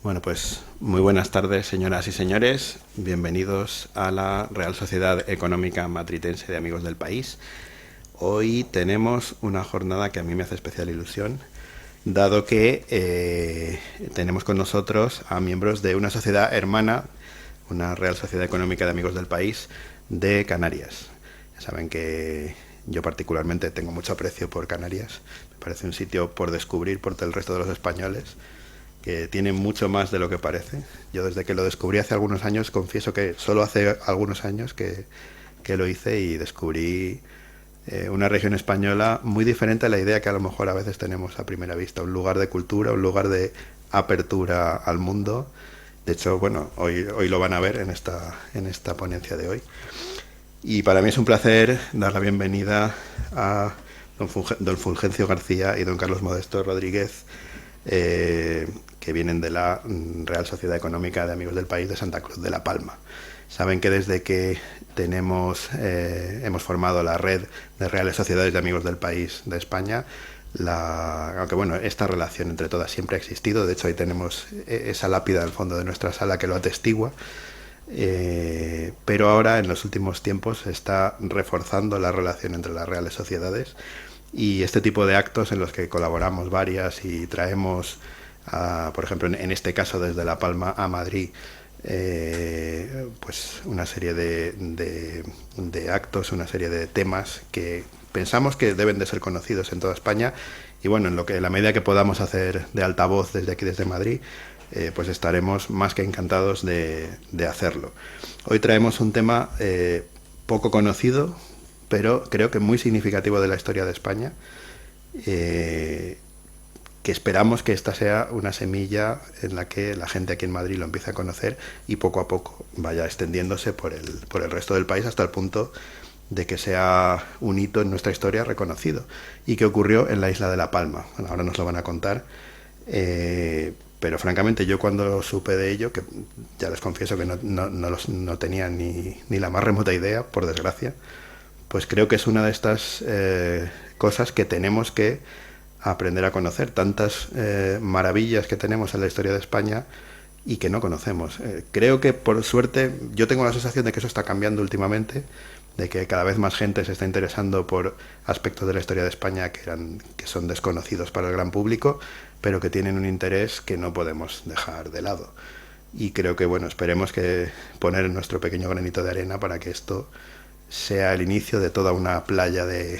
Bueno, pues muy buenas tardes, señoras y señores. Bienvenidos a la Real Sociedad Económica Matritense de Amigos del País. Hoy tenemos una jornada que a mí me hace especial ilusión, dado que tenemos con nosotros a miembros de una sociedad hermana, una Real Sociedad Económica de Amigos del País de Canarias. Ya saben que yo particularmente tengo mucho aprecio por Canarias. Me parece un sitio por descubrir por el resto de los españoles, que tiene mucho más de lo que parece. Yo desde que lo descubrí hace algunos años, confieso que solo hace algunos años que lo hice y descubrí una región española muy diferente a la idea que a lo mejor a veces tenemos a primera vista. Un lugar de cultura, un lugar de apertura al mundo. De hecho, bueno, hoy lo van a ver en esta ponencia de hoy. Y para mí es un placer dar la bienvenida a don Fulgencio García y don Carlos Modesto Rodríguez, que vienen de la Real Sociedad Económica de Amigos del País de Santa Cruz de la Palma. Saben que desde que hemos formado la red de Reales Sociedades de Amigos del País de España, aunque bueno, esta relación entre todas siempre ha existido. De hecho, ahí tenemos esa lápida al fondo de nuestra sala que lo atestigua. Pero ahora, en los últimos tiempos, se está reforzando la relación entre las Reales Sociedades, y este tipo de actos en los que colaboramos varias y traemos, por ejemplo, en este caso desde La Palma a Madrid, pues una serie de actos, una serie de temas que pensamos que deben de ser conocidos en toda España, y bueno, en la medida que podamos hacer de altavoz desde aquí, desde Madrid, pues estaremos más que encantados de hacerlo. Hoy traemos un tema poco conocido, pero creo que muy significativo de la historia de España, que esperamos que esta sea una semilla en la que la gente aquí en Madrid lo empiece a conocer y poco a poco vaya extendiéndose por el resto del país hasta el punto de que sea un hito en nuestra historia reconocido, y que ocurrió en la isla de La Palma. Bueno, ahora nos lo van a contar, pero francamente yo cuando supe de ello, que ya les confieso que no tenía ni la más remota idea, por desgracia, pues creo que es una de estas cosas que tenemos que aprender a conocer. Tantas maravillas que tenemos en la historia de España y que no conocemos. Creo que, por suerte, yo tengo la sensación de que eso está cambiando últimamente, de que cada vez más gente se está interesando por aspectos de la historia de España que son desconocidos para el gran público, pero que tienen un interés que no podemos dejar de lado. Y creo que, bueno, esperemos que poner nuestro pequeño granito de arena para que esto sea el inicio de toda una playa de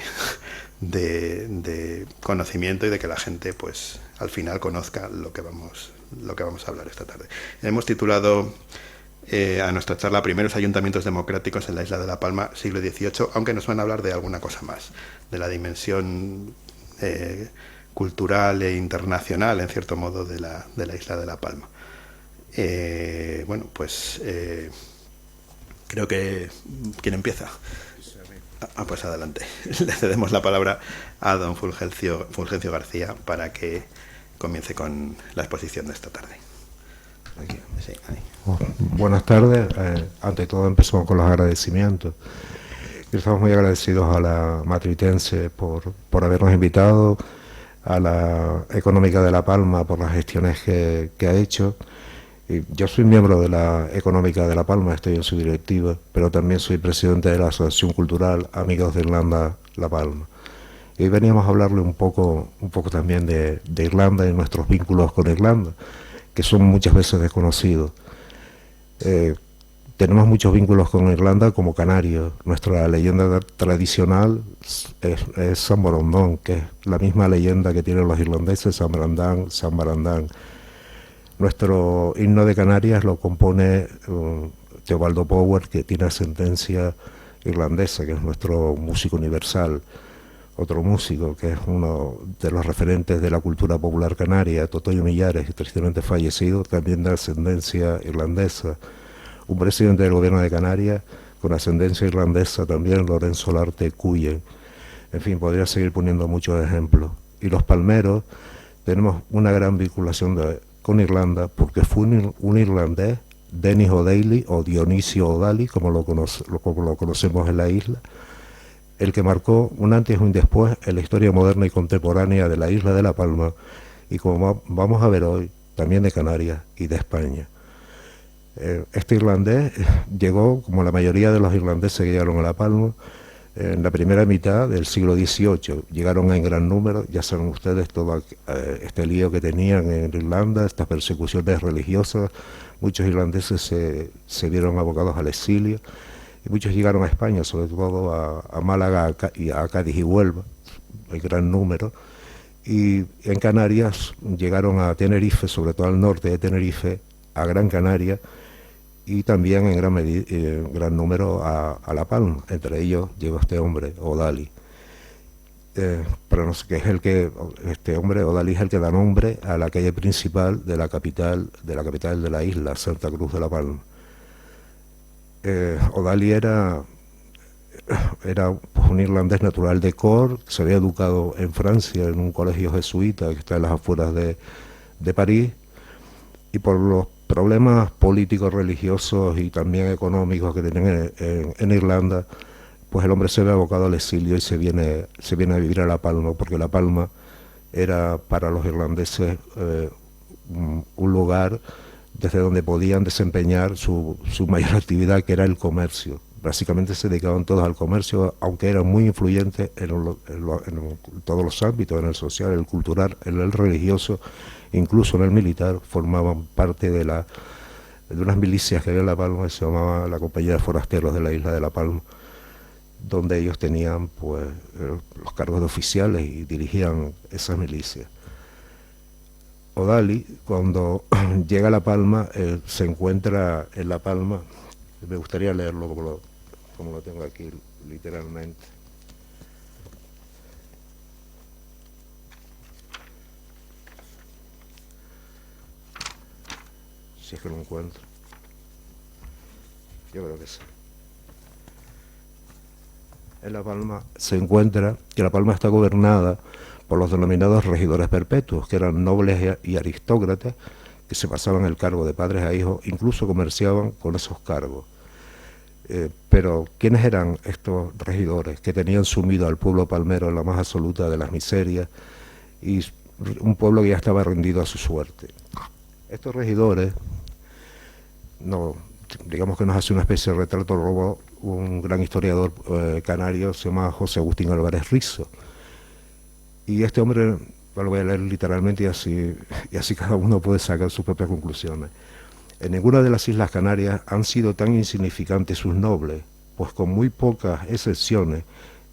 conocimiento, y de que la gente, pues, al final conozca lo que vamos a hablar esta tarde. Hemos titulado a nuestra charla Primeros ayuntamientos democráticos en la isla de La Palma, siglo XVIII, aunque nos van a hablar de alguna cosa más, de la dimensión cultural e internacional, en cierto modo, de la isla de La Palma. Bueno, pues creo que... ¿Quién empieza? Pues adelante. Le cedemos la palabra a don Fulgencio García para que comience con la exposición de esta tarde. Aquí. Sí, ahí. Buenas tardes. Ante todo empezamos con los agradecimientos. Estamos muy agradecidos a la Matritense por habernos invitado, a la Económica de La Palma por las gestiones que ha hecho. Y yo soy miembro de la Económica de La Palma, estoy en su directiva, pero también soy presidente de la Asociación Cultural Amigos de Irlanda La Palma. Y hoy veníamos a hablarle un poco también de Irlanda y nuestros vínculos con Irlanda, que son muchas veces desconocidos. Tenemos muchos vínculos con Irlanda como canarios. Nuestra leyenda tradicional es San Borondón, que es la misma leyenda que tienen los irlandeses, San Barandán. Nuestro himno de Canarias lo compone Teobaldo Power, que tiene ascendencia irlandesa, que es nuestro músico universal. Otro músico que es uno de los referentes de la cultura popular canaria, Totoyo Millares, tristemente fallecido, también de ascendencia irlandesa. Un presidente del gobierno de Canarias con ascendencia irlandesa también, Lorenzo Larte Cuyen. En fin, podría seguir poniendo muchos ejemplos. Y los palmeros tenemos una gran vinculación con Irlanda, porque fue un irlandés, Denis O'Daly o Dionisio O'Daly, como lo conocemos en la isla, el que marcó un antes y un después en la historia moderna y contemporánea de la isla de La Palma, y como vamos a ver hoy, también de Canarias y de España. Este irlandés llegó, como la mayoría de los irlandeses que llegaron a La Palma, en la primera mitad del siglo XVIII. Llegaron en gran número, ya saben ustedes todo este lío que tenían en Irlanda, estas persecuciones religiosas. Muchos irlandeses se vieron abocados al exilio y muchos llegaron a España, sobre todo a Málaga y a Cádiz y Huelva, en gran número. Y en Canarias llegaron a Tenerife, sobre todo al norte de Tenerife, a Gran Canaria, y también en gran número a La Palma. Entre ellos llegó este hombre, O'Daly. Pero no sé qué es este hombre, O'Daly, es el que da nombre a la calle principal de la capital de la isla, Santa Cruz de La Palma. O'Daly era un irlandés natural de Cork, se había educado en Francia en un colegio jesuita que está en las afueras de París, y por los problemas políticos, religiosos y también económicos que tenían en Irlanda, pues el hombre se ve abocado al exilio y se viene a vivir a La Palma, porque La Palma era para los irlandeses un lugar desde donde podían desempeñar su mayor actividad, que era el comercio. Básicamente se dedicaban todos al comercio, aunque eran muy influyentes en todos los ámbitos, en el social, el cultural, en el religioso, incluso en el militar. Formaban parte de unas milicias que había en La Palma, que se llamaba la Compañía de Forasteros de la isla de La Palma, donde ellos tenían pues los cargos de oficiales y dirigían esas milicias. O'Daly, cuando llega a La Palma, se encuentra en La Palma, me gustaría leerlo como lo tengo aquí literalmente. Si es que lo encuentro. Yo creo que sí. En La Palma se encuentra que La Palma está gobernada por los denominados regidores perpetuos, que eran nobles y aristócratas que se pasaban el cargo de padres a hijos, incluso comerciaban con esos cargos. Pero ¿quiénes eran estos regidores que tenían sumido al pueblo palmero en la más absoluta de las miserias y un pueblo que ya estaba rendido a su suerte? Estos regidores, digamos que nos hace una especie de retrato robot un gran historiador canario, se llama José Agustín Álvarez Rizo. Y este hombre, lo voy a leer literalmente y así cada uno puede sacar sus propias conclusiones. En ninguna de las Islas Canarias han sido tan insignificantes sus nobles, pues con muy pocas excepciones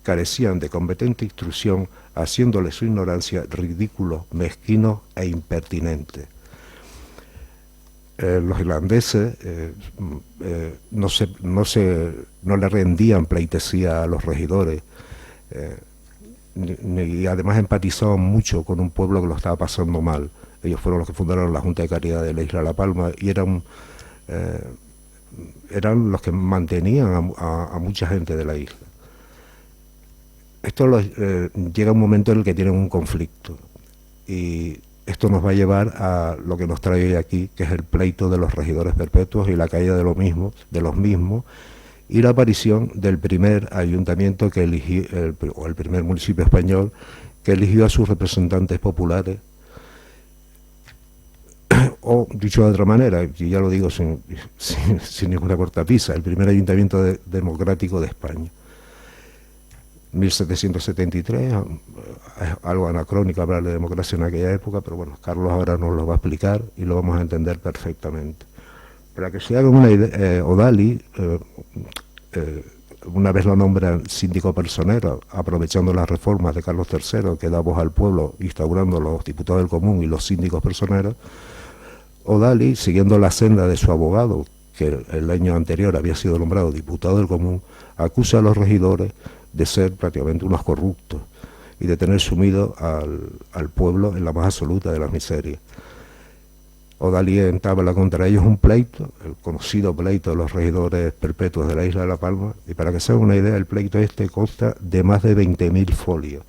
carecían de competente instrucción, haciéndole su ignorancia ridículo, mezquino e impertinente. Los irlandeses no le rendían pleitesía a los regidores, y además empatizaban mucho con un pueblo que lo estaba pasando mal. Ellos fueron los que fundaron la Junta de Caridad de la isla de La Palma y eran los que mantenían a mucha gente de la isla. Llega un momento en el que tienen un conflicto y esto nos va a llevar a lo que nos trae hoy aquí, que es el pleito de los regidores perpetuos y la caída de los mismos, y la aparición del primer ayuntamiento que eligió, o el primer municipio español que eligió a sus representantes populares, o dicho de otra manera, y ya lo digo sin ninguna cortapisa, el primer ayuntamiento democrático de España. 1773, es algo anacrónico hablar de democracia en aquella época, pero bueno, Carlos ahora nos lo va a explicar y lo vamos a entender perfectamente. Para que se hagan una idea, O'Daly, una vez lo nombran síndico personero, aprovechando las reformas de Carlos III, que da voz al pueblo, instaurando los diputados del común y los síndicos personeros. O'Daly, siguiendo la senda de su abogado, que el año anterior había sido nombrado diputado del común, acusa a los regidores de ser prácticamente unos corruptos y de tener sumido al pueblo en la más absoluta de las miserias. O'Daly entabla contra ellos un pleito, el conocido pleito de los regidores perpetuos de la isla de La Palma, y para que se hagan una idea, el pleito este consta de más de 20.000 folios,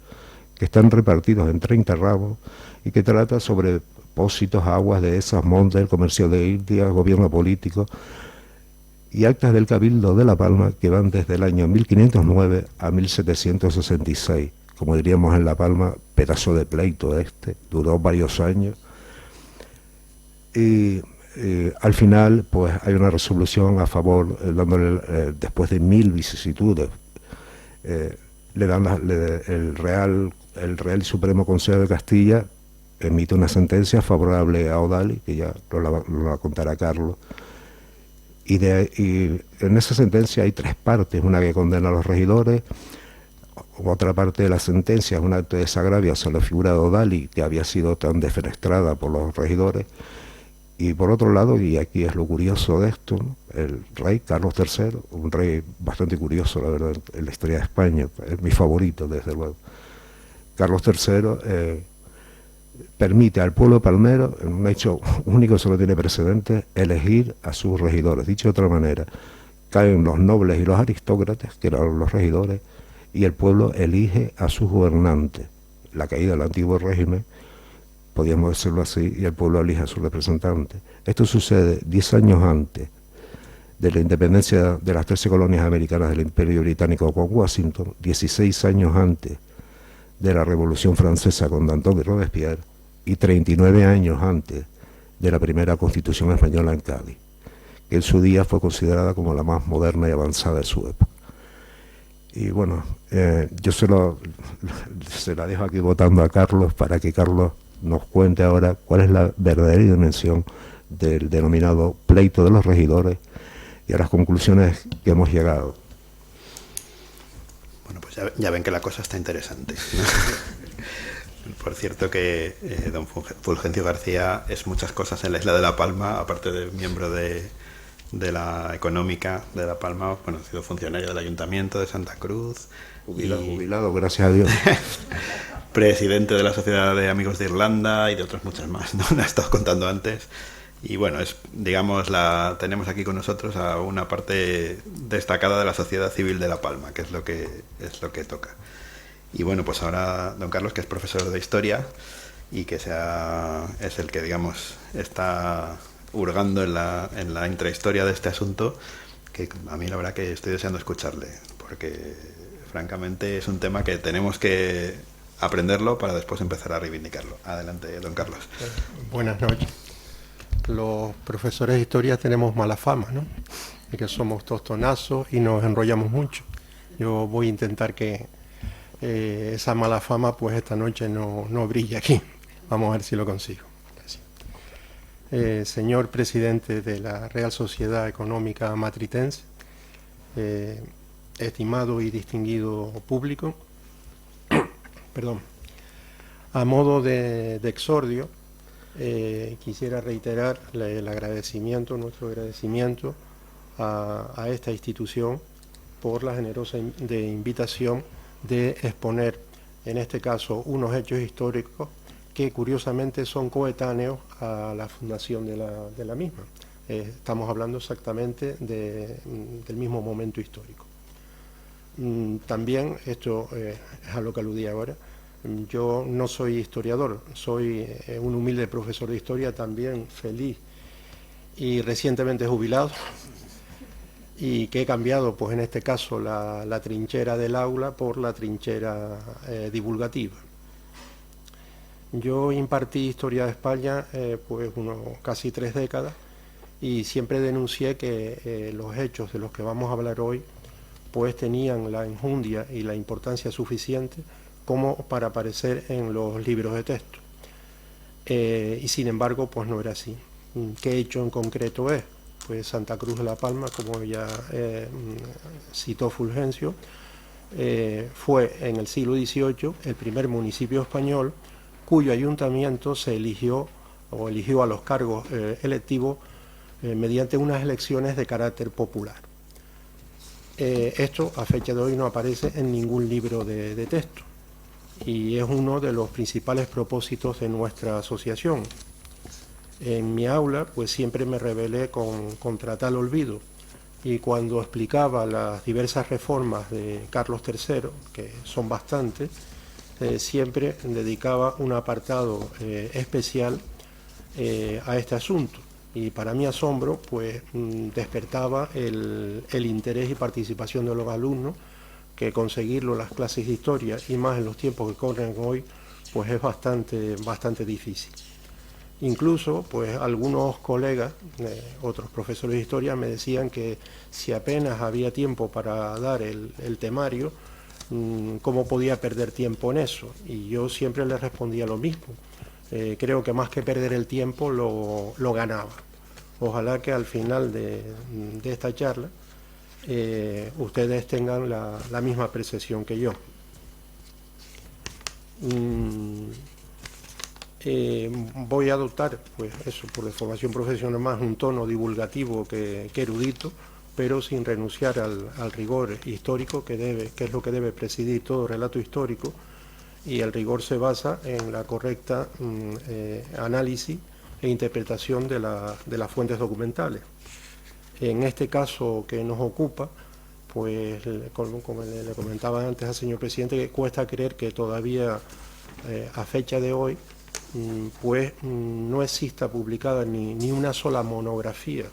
que están repartidos en 30 ramos y que trata sobre pósitos, aguas, dehesas, montes, el comercio de Indias, gobierno político y actas del Cabildo de La Palma que van desde el año 1509 a 1766. Como diríamos en La Palma, pedazo de pleito este, duró varios años. Y al final pues hay una resolución a favor, dándole, después de 1000 vicisitudes, le dan el Real y Supremo Consejo de Castilla emite una sentencia favorable a Odali, que ya lo va a contar a Carlos, y en esa sentencia hay 3 partes: una que condena a los regidores, otra parte de la sentencia es un acto de desagravio hacia la figura de Odali, que había sido tan defenestrada por los regidores, y por otro lado, y aquí es lo curioso de esto, ¿no?, el rey Carlos III, un rey bastante curioso, la verdad, en la historia de España, es mi favorito, desde luego. Carlos III permite al pueblo palmero, en un hecho único, solo tiene precedentes, elegir a sus regidores. Dicho de otra manera, caen los nobles y los aristócratas, que eran los regidores, y el pueblo elige a sus gobernantes. La caída del antiguo régimen, podríamos decirlo así, y el pueblo elige a sus representantes. Esto sucede 10 años antes de la independencia de las 13 colonias americanas del Imperio Británico con Washington, 16 años antes de la Revolución Francesa con Danton y Robespierre, y 39 años antes de la primera Constitución española en Cádiz, que en su día fue considerada como la más moderna y avanzada de su época. Y bueno, yo se la dejo aquí votando a Carlos, para que Carlos nos cuente ahora cuál es la verdadera dimensión del denominado pleito de los regidores y a las conclusiones que hemos llegado. Bueno, pues ya ven que la cosa está interesante. Por cierto que don Fulgencio García es muchas cosas en la isla de La Palma, aparte de miembro de la económica de La Palma. Bueno, ha sido funcionario del Ayuntamiento de Santa Cruz. Jubilado, gracias a Dios. Presidente de la Sociedad de Amigos de Irlanda y de otras muchas más, ¿no? La he estado contando antes. Y bueno, tenemos aquí con nosotros a una parte destacada de la sociedad civil de La Palma, que es lo que toca. Y bueno, pues ahora don Carlos, que es profesor de historia y que es el que, digamos, está hurgando en la intrahistoria de este asunto, que a mí la verdad que estoy deseando escucharle, porque francamente es un tema que tenemos que aprenderlo para después empezar a reivindicarlo. Adelante, don Carlos. Buenas noches. Los profesores de historia tenemos mala fama, ¿no? De que somos tostonazos y nos enrollamos mucho. Yo voy a intentar que esa mala fama, pues esta noche no brille aquí. Vamos a ver si lo consigo. Gracias. Señor presidente de la Real Sociedad Económica Matritense, estimado y distinguido público, perdón, a modo de exordio, quisiera reiterar nuestro agradecimiento a esta institución por la generosa invitación de exponer, en este caso, unos hechos históricos que curiosamente son coetáneos a la fundación de la misma. Estamos hablando exactamente del mismo momento histórico. También, esto es a lo que aludí ahora, yo no soy historiador, soy un humilde profesor de historia, también feliz y recientemente jubilado, y que he cambiado, pues en este caso, la trinchera del aula por la trinchera divulgativa. Yo impartí historia de España pues casi 3 décadas, y siempre denuncié que los hechos de los que vamos a hablar hoy pues tenían la enjundia y la importancia suficiente como para aparecer en los libros de texto. Y sin embargo, pues no era así. ¿Qué hecho en concreto es? Pues Santa Cruz de La Palma, como ya citó Fulgencio, fue en el siglo XVIII el primer municipio español cuyo ayuntamiento se eligió a los cargos electivos mediante unas elecciones de carácter popular. Esto a fecha de hoy no aparece en ningún libro de texto y es uno de los principales propósitos de nuestra asociación. En mi aula pues siempre me rebelé contra tal olvido, y cuando explicaba las diversas reformas de Carlos III, que son bastantes, siempre dedicaba un apartado especial a este asunto. Y para mi asombro, pues despertaba el interés y participación de los alumnos, que conseguirlo en las clases de historia, y más en los tiempos que corren hoy, pues es bastante difícil. Incluso, pues algunos colegas, otros profesores de historia, me decían que si apenas había tiempo para dar el temario, ¿cómo podía perder tiempo en eso? Y yo siempre les respondía lo mismo. Creo que más que perder el tiempo lo ganaba. Ojalá que al final de esta charla ustedes tengan la misma apreciación que yo. Voy a adoptar, pues eso, por formación profesional más un tono divulgativo que erudito, pero sin renunciar al rigor histórico que es lo que debe presidir todo relato histórico, y el rigor se basa en la correcta análisis e interpretación de las fuentes documentales. En este caso que nos ocupa, pues como le comentaba antes al señor presidente, que cuesta creer que todavía a fecha de hoy pues no exista publicada ni una sola monografía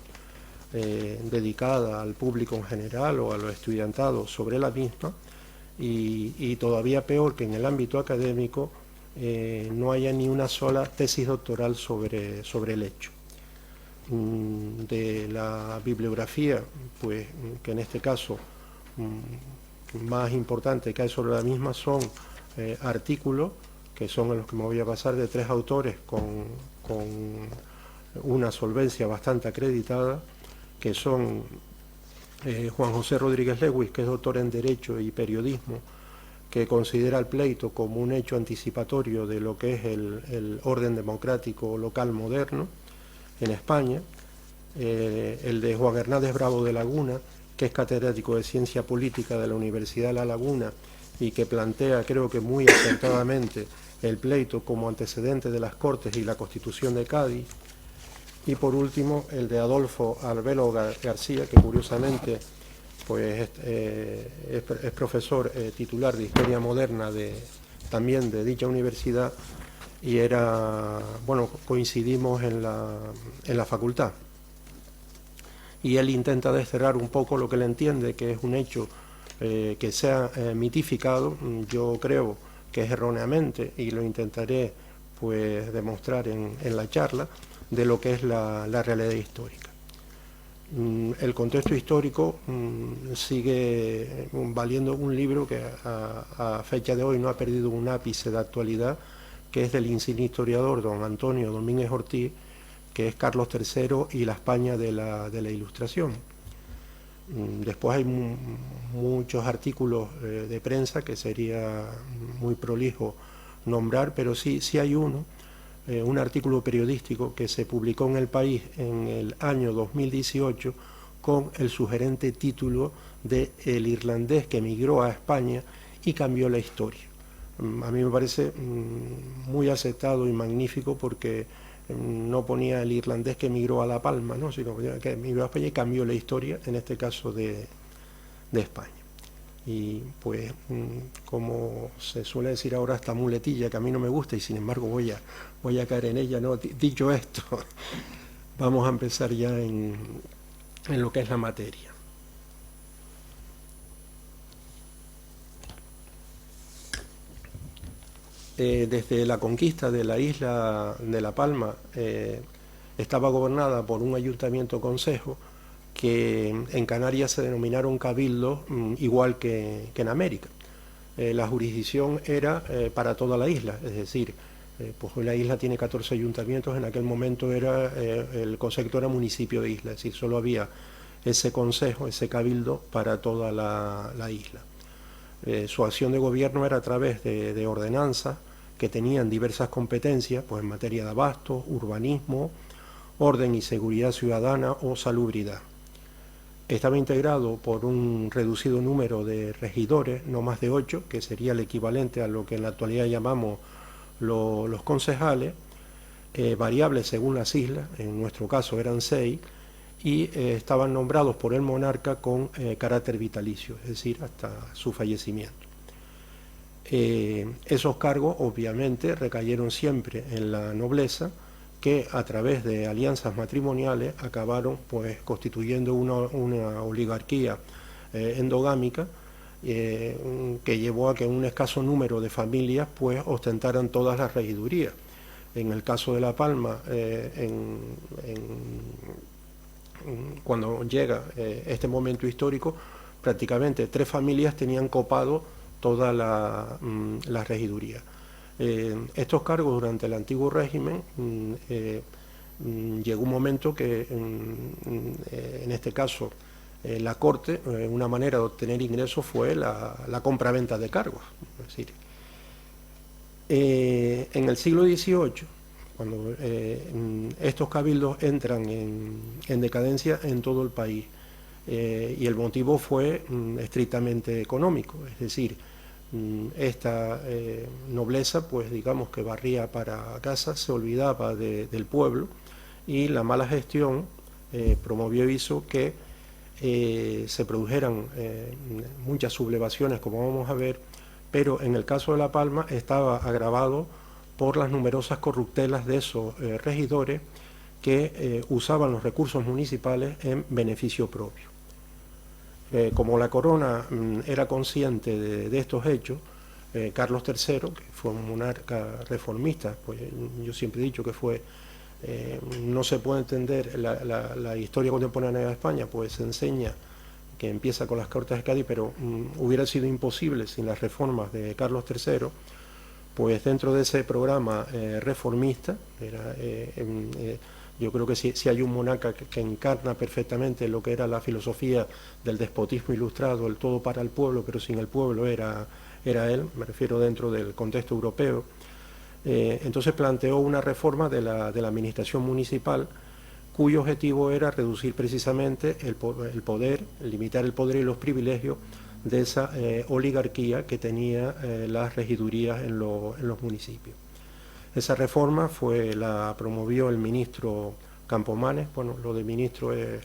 dedicada al público en general o a los estudiantados sobre la misma, y todavía peor que en el ámbito académico no haya ni una sola tesis doctoral sobre el hecho. De la bibliografía, pues que en este caso más importante que hay sobre la misma son artículos que son a los que me voy a pasar, de 3 autores con una solvencia bastante acreditada, que son Juan José Rodríguez Lewis, que es doctor en Derecho y Periodismo, que considera el pleito como un hecho anticipatorio de lo que es el orden democrático local moderno en España, el de Juan Hernández Bravo de Laguna, que es catedrático de Ciencia Política de la Universidad de La Laguna y que plantea, creo que muy acertadamente, el pleito como antecedente de las Cortes y la Constitución de Cádiz. Y por último, el de Adolfo Arbelo García, que curiosamente pues, es profesor titular de Historia Moderna también de dicha universidad, y coincidimos en la facultad. Y él intenta desterrar un poco lo que él entiende que es un hecho que se ha mitificado. Yo creo que es erróneamente, y lo intentaré pues demostrar en la charla, de lo que es la realidad histórica. El contexto histórico sigue valiendo un libro que a fecha de hoy no ha perdido un ápice de actualidad, que es del insigne historiador don Antonio Domínguez Ortiz, que es Carlos III y la España de la Ilustración. Después hay muchos artículos de prensa que sería muy prolijo nombrar, pero sí hay un artículo periodístico que se publicó en El País en el año 2018 con el sugerente título de El irlandés que emigró a España y cambió la historia. A mí me parece muy acertado y magnífico, porque no ponía el irlandés que emigró a La Palma, ¿no?, sino que emigró a España y cambió la historia, en este caso de España. Y pues, como se suele decir ahora, esta muletilla que a mí no me gusta y sin embargo voy a caer en ella, ¿no? Dicho esto, vamos a empezar ya en lo que es la materia. Desde la conquista de la isla de La Palma estaba gobernada por un ayuntamiento-concejo que en Canarias se denominaron cabildos, igual que en América. La jurisdicción era para toda la isla, es decir, pues la isla tiene 14 ayuntamientos, en aquel momento el concepto era municipio de isla, es decir, solo había ese consejo, ese cabildo para toda la isla. Su acción de gobierno era a través de ordenanzas que tenían diversas competencias, pues en materia de abastos, urbanismo, orden y seguridad ciudadana o salubridad. Estaba integrado por un reducido número de regidores, no más de 8, que sería el equivalente a lo que en la actualidad llamamos los concejales, variables según las islas, en nuestro caso eran 6, y estaban nombrados por el monarca con carácter vitalicio, es decir, hasta su fallecimiento. Esos cargos obviamente recayeron siempre en la nobleza, que a través de alianzas matrimoniales acabaron pues constituyendo una oligarquía endogámica, que llevó a que un escaso número de familias pues ostentaran todas las regidurías. En el caso de La Palma, cuando llega este momento histórico, prácticamente 3 familias tenían copado toda la regiduría. Estos cargos durante el antiguo régimen, llegó un momento que en este caso la corte, una manera de obtener ingresos fue la compraventa de cargos. Es decir, en el siglo XVIII, cuando estos cabildos entran en decadencia en todo el país, y el motivo fue estrictamente económico, es decir, esta nobleza, pues digamos que barría para casa, se olvidaba del pueblo, y la mala gestión promovió y hizo que se produjeran muchas sublevaciones, como vamos a ver, pero en el caso de La Palma estaba agravado por las numerosas corruptelas de esos regidores que usaban los recursos municipales en beneficio propio. Como la corona era consciente de estos hechos, Carlos III, que fue un monarca reformista, pues yo siempre he dicho que fue, no se puede entender la historia contemporánea de España, pues se enseña que empieza con las Cortes de Cádiz, pero hubiera sido imposible sin las reformas de Carlos III, pues dentro de ese programa reformista, yo creo que si hay un monarca que encarna perfectamente lo que era la filosofía del despotismo ilustrado, el todo para el pueblo, pero sin el pueblo era él, me refiero dentro del contexto europeo. Entonces planteó una reforma de la administración municipal, cuyo objetivo era reducir precisamente el poder, limitar el poder y los privilegios de esa oligarquía que tenía las regidurías en los municipios. Esa reforma la promovió el ministro Campomanes. Bueno, lo de ministro es,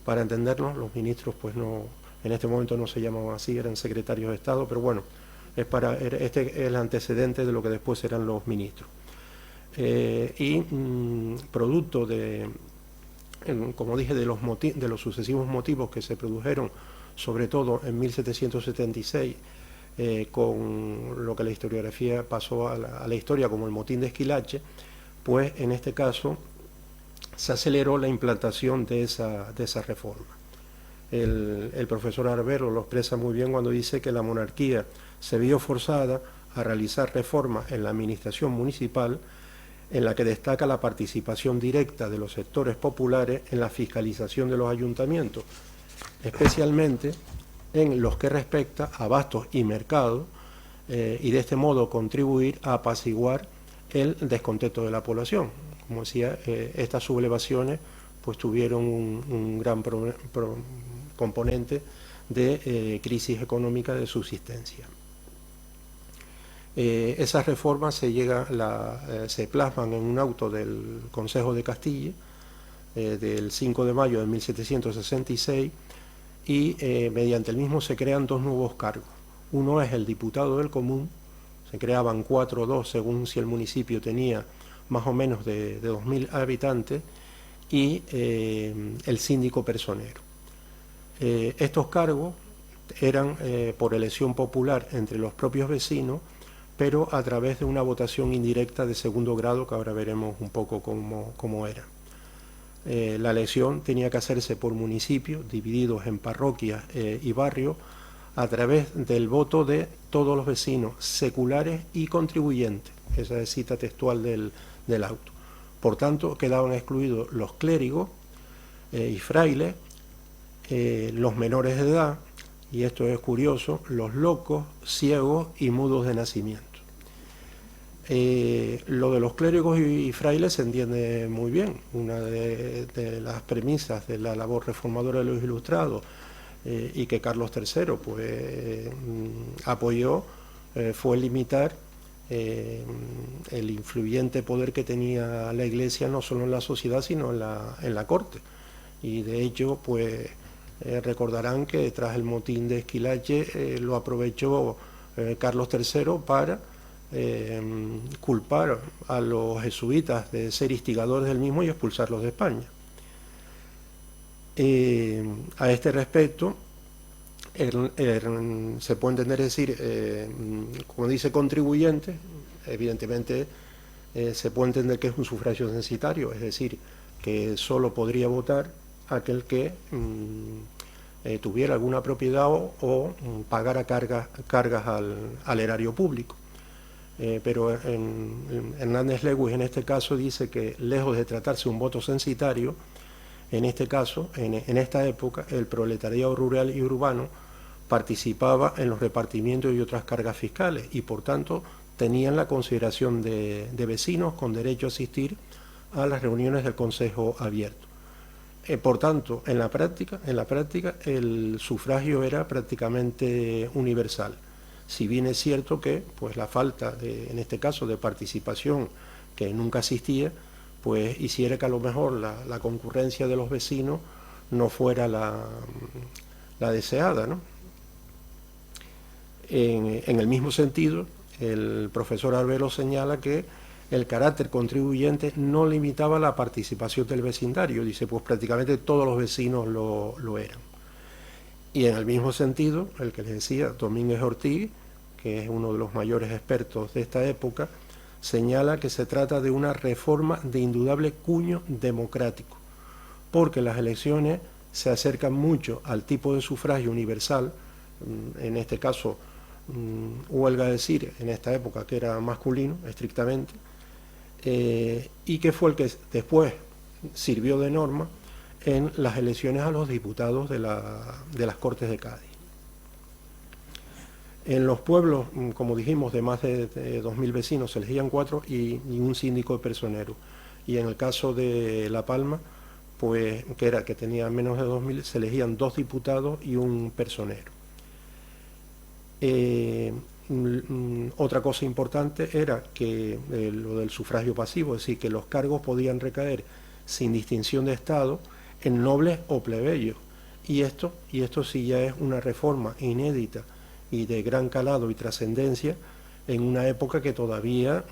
para entendernos, los ministros pues no, en este momento no se llamaban así, eran secretarios de Estado, pero bueno, este es el antecedente de lo que después eran los ministros. Producto de, como dije, de los sucesivos motivos que se produjeron, sobre todo en 1776, con lo que la historiografía pasó a la historia como el motín de Esquilache, pues en este caso se aceleró la implantación de esa reforma. El profesor Arbero lo expresa muy bien cuando dice que la monarquía se vio forzada a realizar reformas en la administración municipal, en la que destaca la participación directa de los sectores populares en la fiscalización de los ayuntamientos, especialmente en los que respecta a bastos y mercados, y de este modo contribuir a apaciguar el descontento de la población. Como decía, estas sublevaciones pues tuvieron un gran componente de crisis económica de subsistencia. Esas reformas se plasman en un auto del Consejo de Castilla del 5 de mayo de 1766, y mediante el mismo se crean 2 nuevos cargos. Uno es el diputado del común, se creaban 4 o 2 según si el municipio tenía más o menos de 2.000 habitantes, y el síndico personero. Estos cargos eran por elección popular entre los propios vecinos, pero a través de una votación indirecta de segundo grado, que ahora veremos un poco cómo era. La elección tenía que hacerse por municipios divididos en parroquias y barrios, a través del voto de todos los vecinos, seculares y contribuyentes. Esa es cita textual del auto. Por tanto, quedaban excluidos los clérigos y frailes, los menores de edad, y esto es curioso, los locos, ciegos y mudos de nacimiento. Lo de los clérigos y frailes se entiende muy bien. Una de las premisas de la labor reformadora de los ilustrados, y que Carlos III pues, apoyó, fue limitar el influyente poder que tenía la Iglesia no solo en la sociedad sino en la corte. Y de hecho pues recordarán que tras el motín de Esquilache lo aprovechó Carlos III para culpar a los jesuitas de ser instigadores del mismo y expulsarlos de España. A este respecto se puede entender, decir, como dice contribuyentes, evidentemente se puede entender que es un sufragio censitario, es decir, que solo podría votar aquel que tuviera alguna propiedad o pagara cargas al erario público. Pero Hernández Lewis en este caso dice que lejos de tratarse de un voto censitario, en este caso, en esta época, el proletariado rural y urbano participaba en los repartimientos y otras cargas fiscales y por tanto tenían la consideración de vecinos con derecho a asistir a las reuniones del Consejo Abierto. Por tanto, en la práctica el sufragio era prácticamente universal. Si bien es cierto que pues, la falta, en este caso, de participación, que nunca existía, pues hiciera que a lo mejor la concurrencia de los vecinos no fuera la deseada, ¿no? En el mismo sentido, el profesor Arbelo señala que el carácter contribuyente no limitaba la participación del vecindario. Dice, pues prácticamente todos los vecinos lo eran. Y en el mismo sentido, el que les decía, Domínguez Ortiz, que es uno de los mayores expertos de esta época, señala que se trata de una reforma de indudable cuño democrático, porque las elecciones se acercan mucho al tipo de sufragio universal, en este caso, huelga decir, en esta época que era masculino, estrictamente, y que fue el que después sirvió de norma en las elecciones a los diputados de las Cortes de Cádiz. En los pueblos, como dijimos, de más de 2.000 vecinos se elegían 4 y un síndico de personero. Y en el caso de La Palma, pues que tenía menos de 2.000, se elegían 2 diputados y un personero. Otra cosa importante era que lo del sufragio pasivo, es decir, que los cargos podían recaer sin distinción de estado en nobles o plebeyos. Y esto sí ya es una reforma inédita y de gran calado y trascendencia en una época que todavía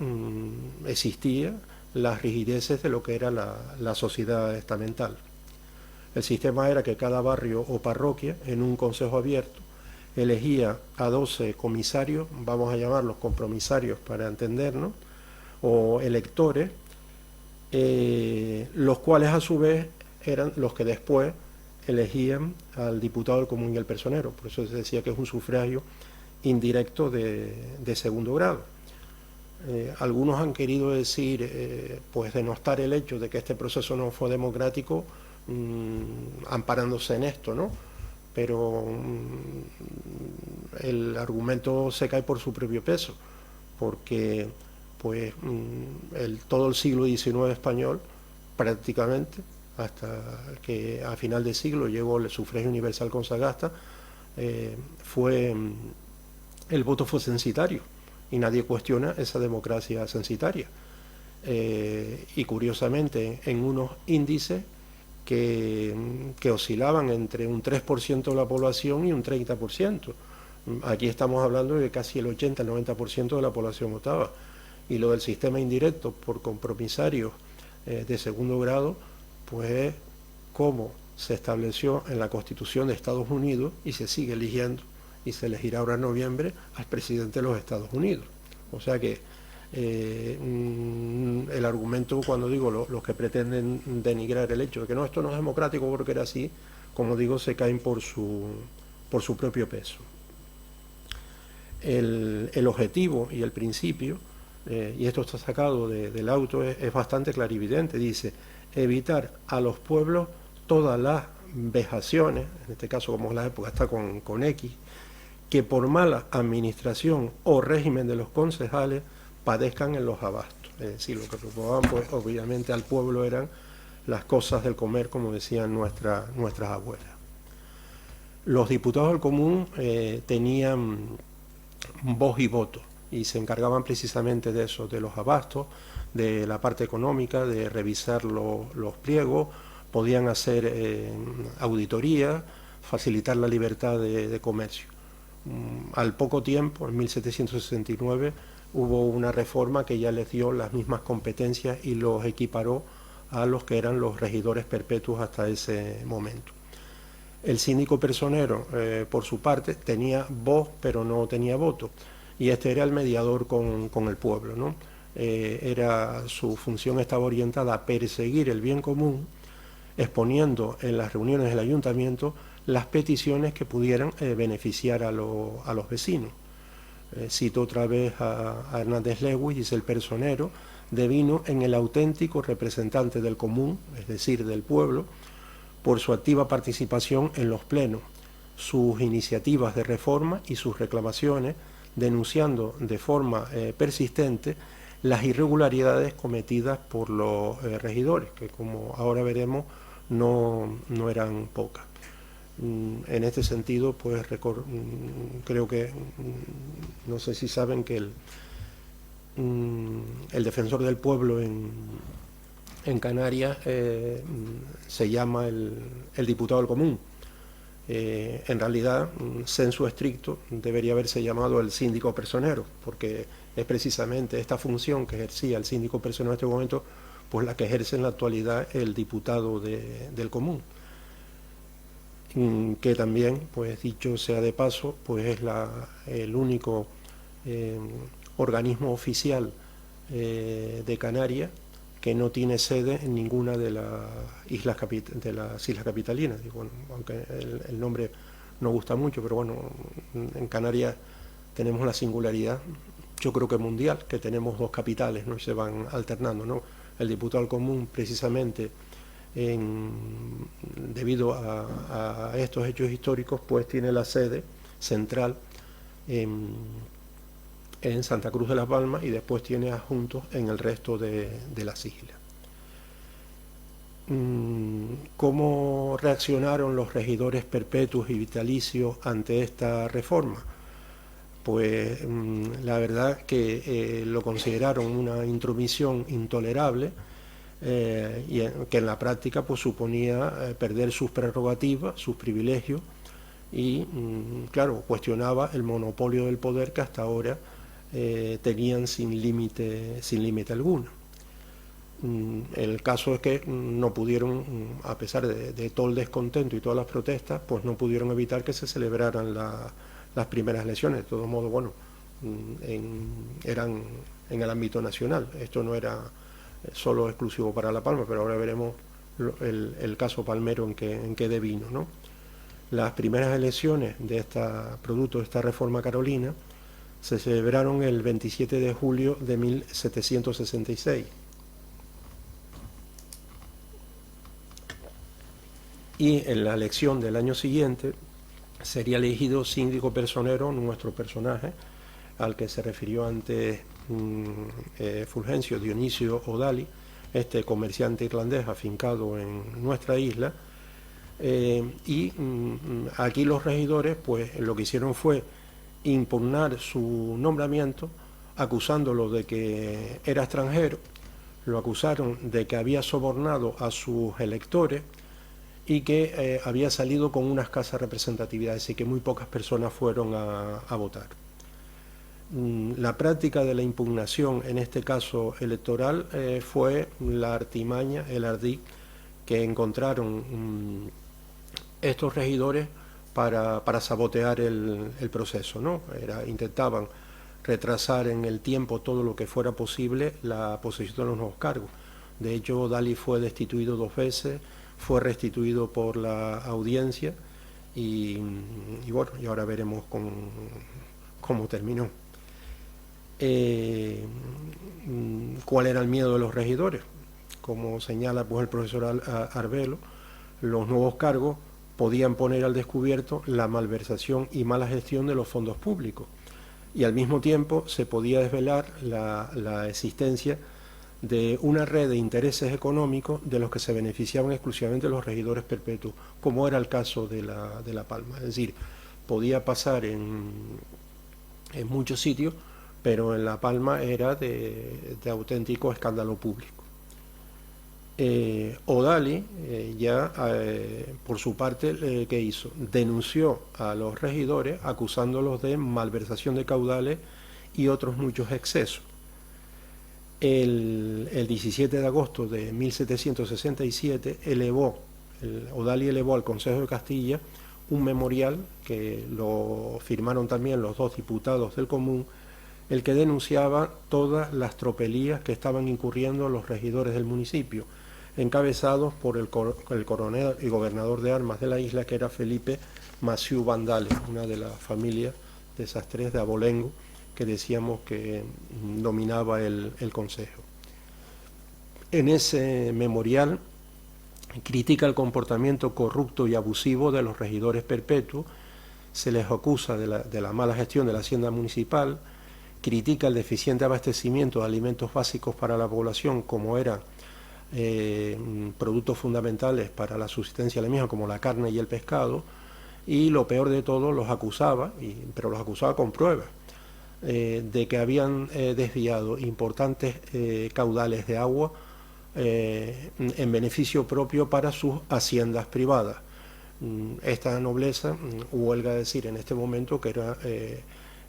existía las rigideces de lo que era la sociedad estamental. El sistema era que cada barrio o parroquia, en un consejo abierto, elegía a 12 comisarios, vamos a llamarlos compromisarios para entendernos, o electores, los cuales a su vez eran los que después elegían al diputado del común y al personero. Por eso se decía que es un sufragio indirecto de segundo grado. Algunos han querido decir, pues denostar el hecho de que este proceso no fue democrático, amparándose en esto, ¿no? Pero el argumento se cae por su propio peso, porque pues todo el siglo XIX español, prácticamente, hasta que a final de siglo llegó el sufragio universal con Sagasta, el voto fue censitario y nadie cuestiona esa democracia censitaria. Y curiosamente en unos índices que oscilaban entre un 3% de la población y un 30%. Aquí estamos hablando de que casi el 80, el 90% de la población votaba. Y lo del sistema indirecto por compromisarios de segundo grado, pues es como se estableció en la Constitución de Estados Unidos y se sigue eligiendo, y se elegirá ahora en noviembre al presidente de los Estados Unidos. O sea que el argumento, cuando digo los que pretenden denigrar el hecho de que no, esto no es democrático porque era así, como digo, se caen por su propio peso. El objetivo y el principio, y esto está sacado del auto, es bastante clarividente. Dice, evitar a los pueblos todas las vejaciones, en este caso como la época está con X, que por mala administración o régimen de los concejales padezcan en los abastos. Es decir, lo que proponían, pues obviamente al pueblo eran las cosas del comer, como decían nuestras abuelas. Los diputados del común tenían voz y voto y se encargaban precisamente de eso, de los abastos, de la parte económica, de revisar los pliegos, podían hacer auditoría, facilitar la libertad de comercio. Al poco tiempo, en 1769, hubo una reforma que ya les dio las mismas competencias y los equiparó a los que eran los regidores perpetuos hasta ese momento. El síndico personero, por su parte, tenía voz pero no tenía voto, y este era el mediador con el pueblo, ¿no? su función estaba orientada a perseguir el bien común, exponiendo en las reuniones del ayuntamiento las peticiones que pudieran beneficiar a los vecinos. Cito otra vez a Hernández Lewis, dice: el personero devino en el auténtico representante del común, es decir, del pueblo, por su activa participación en los plenos, sus iniciativas de reforma y sus reclamaciones, denunciando de forma persistente las irregularidades cometidas por los regidores, que como ahora veremos no eran pocas. En este sentido, pues creo que, no sé si saben que el defensor del pueblo en Canarias se llama el diputado del común. En realidad, sensu estricto, debería haberse llamado el síndico personero, porque es precisamente esta función que ejercía el síndico personero en este momento, pues la que ejerce en la actualidad el diputado del común, que también, pues dicho sea de paso, pues es el único organismo oficial de Canarias que no tiene sede en ninguna de las islas capitalinas. Y bueno, aunque el nombre no gusta mucho, pero bueno, en Canarias tenemos la singularidad, yo creo que mundial, que tenemos dos capitales, ¿no? Y se van alternando, ¿no? El diputado al común, precisamente debido a estos hechos históricos, pues tiene la sede central en Santa Cruz de las Palmas y después tiene adjuntos en el resto de las islas. ¿Cómo reaccionaron los regidores perpetuos y vitalicios ante esta reforma? Pues la verdad que lo consideraron una intromisión intolerable, y que en la práctica pues suponía perder sus prerrogativas, sus privilegios, y claro, cuestionaba el monopolio del poder que hasta ahora tenían sin límite alguno. El caso es que no pudieron, a pesar de todo el descontento y todas las protestas, pues no pudieron evitar que se celebraran las primeras elecciones. De todos modos, bueno, eran en el ámbito nacional, esto no era solo exclusivo para La Palma, pero ahora veremos el caso palmero en qué devino, ¿no? Las primeras elecciones producto de esta reforma carolina se celebraron el 27 de julio de 1766. Y en la elección del año siguiente sería elegido síndico personero nuestro personaje, al que se refirió antes Fulgencio Dionisio O'Daly, este comerciante irlandés afincado en nuestra isla. Y aquí los regidores pues lo que hicieron fue impugnar su nombramiento, acusándolo de que era extranjero, lo acusaron de que había sobornado a sus electores y que había salido con una escasa representatividad, así que muy pocas personas fueron a votar. La práctica de la impugnación, en este caso electoral, fue la artimaña, el ardid que encontraron estos regidores para sabotear el proceso, ¿no? Intentaban retrasar en el tiempo todo lo que fuera posible la posesión de los nuevos cargos. De hecho, O'Daly fue destituido 2 veces, fue restituido por la audiencia y bueno, y ahora veremos cómo terminó. ¿Cuál era el miedo de los regidores? Como señala pues el profesor Arbelo, los nuevos cargos podían poner al descubierto la malversación y mala gestión de los fondos públicos, y al mismo tiempo se podía desvelar la existencia de una red de intereses económicos de los que se beneficiaban exclusivamente los regidores perpetuos, como era el caso de La Palma. Es decir, podía pasar en muchos sitios, pero en La Palma era de auténtico escándalo público. O'Daly por su parte, ¿qué hizo? Denunció a los regidores acusándolos de malversación de caudales y otros muchos excesos. El 17 de agosto de 1767 O'Daly elevó al Consejo de Castilla un memorial que lo firmaron también los 2 diputados del común, el que denunciaba todas las tropelías que estaban incurriendo los regidores del municipio, encabezados por el coronel y gobernador de armas de la isla, que era Felipe Massieu Vandales, una de las familias de esas tres de Abolengo que decíamos que dominaba el consejo. En ese memorial critica el comportamiento corrupto y abusivo de los regidores perpetuos, se les acusa de la mala gestión de la hacienda municipal, critica el deficiente abastecimiento de alimentos básicos para la población, como eran productos fundamentales para la subsistencia de la misma, como la carne y el pescado, y lo peor de todo, los acusaba, pero los acusaba con pruebas, de que habían desviado importantes caudales de agua en beneficio propio para sus haciendas privadas. Esta nobleza, huelga decir en este momento que era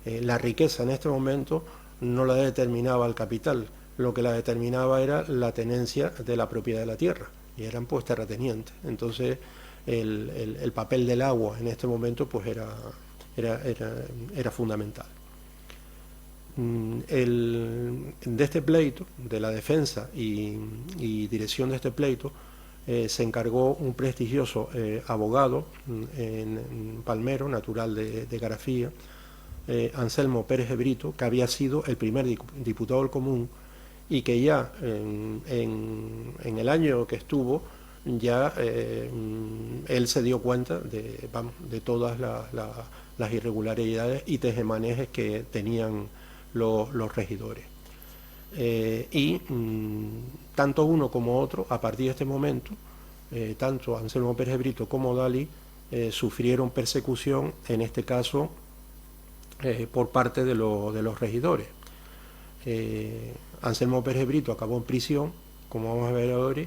la riqueza en este momento no la determinaba el capital, lo que la determinaba era la tenencia de la propiedad de la tierra, y eran pues terratenientes. Entonces el papel del agua en este momento pues era fundamental. De este pleito, de la defensa y dirección de este pleito, se encargó un prestigioso abogado en Palmero, natural de Garafía, Anselmo Pérez de Brito, que había sido el primer diputado del Común y que ya en el año que estuvo, ya él se dio cuenta de todas las irregularidades y tejemanejes que tenían los regidores. Tanto uno como otro, a partir de este momento, tanto Anselmo Pérez de Brito como Dalí sufrieron persecución, en este caso por parte de los regidores. Anselmo Pérez de Brito acabó en prisión, como vamos a ver ahora,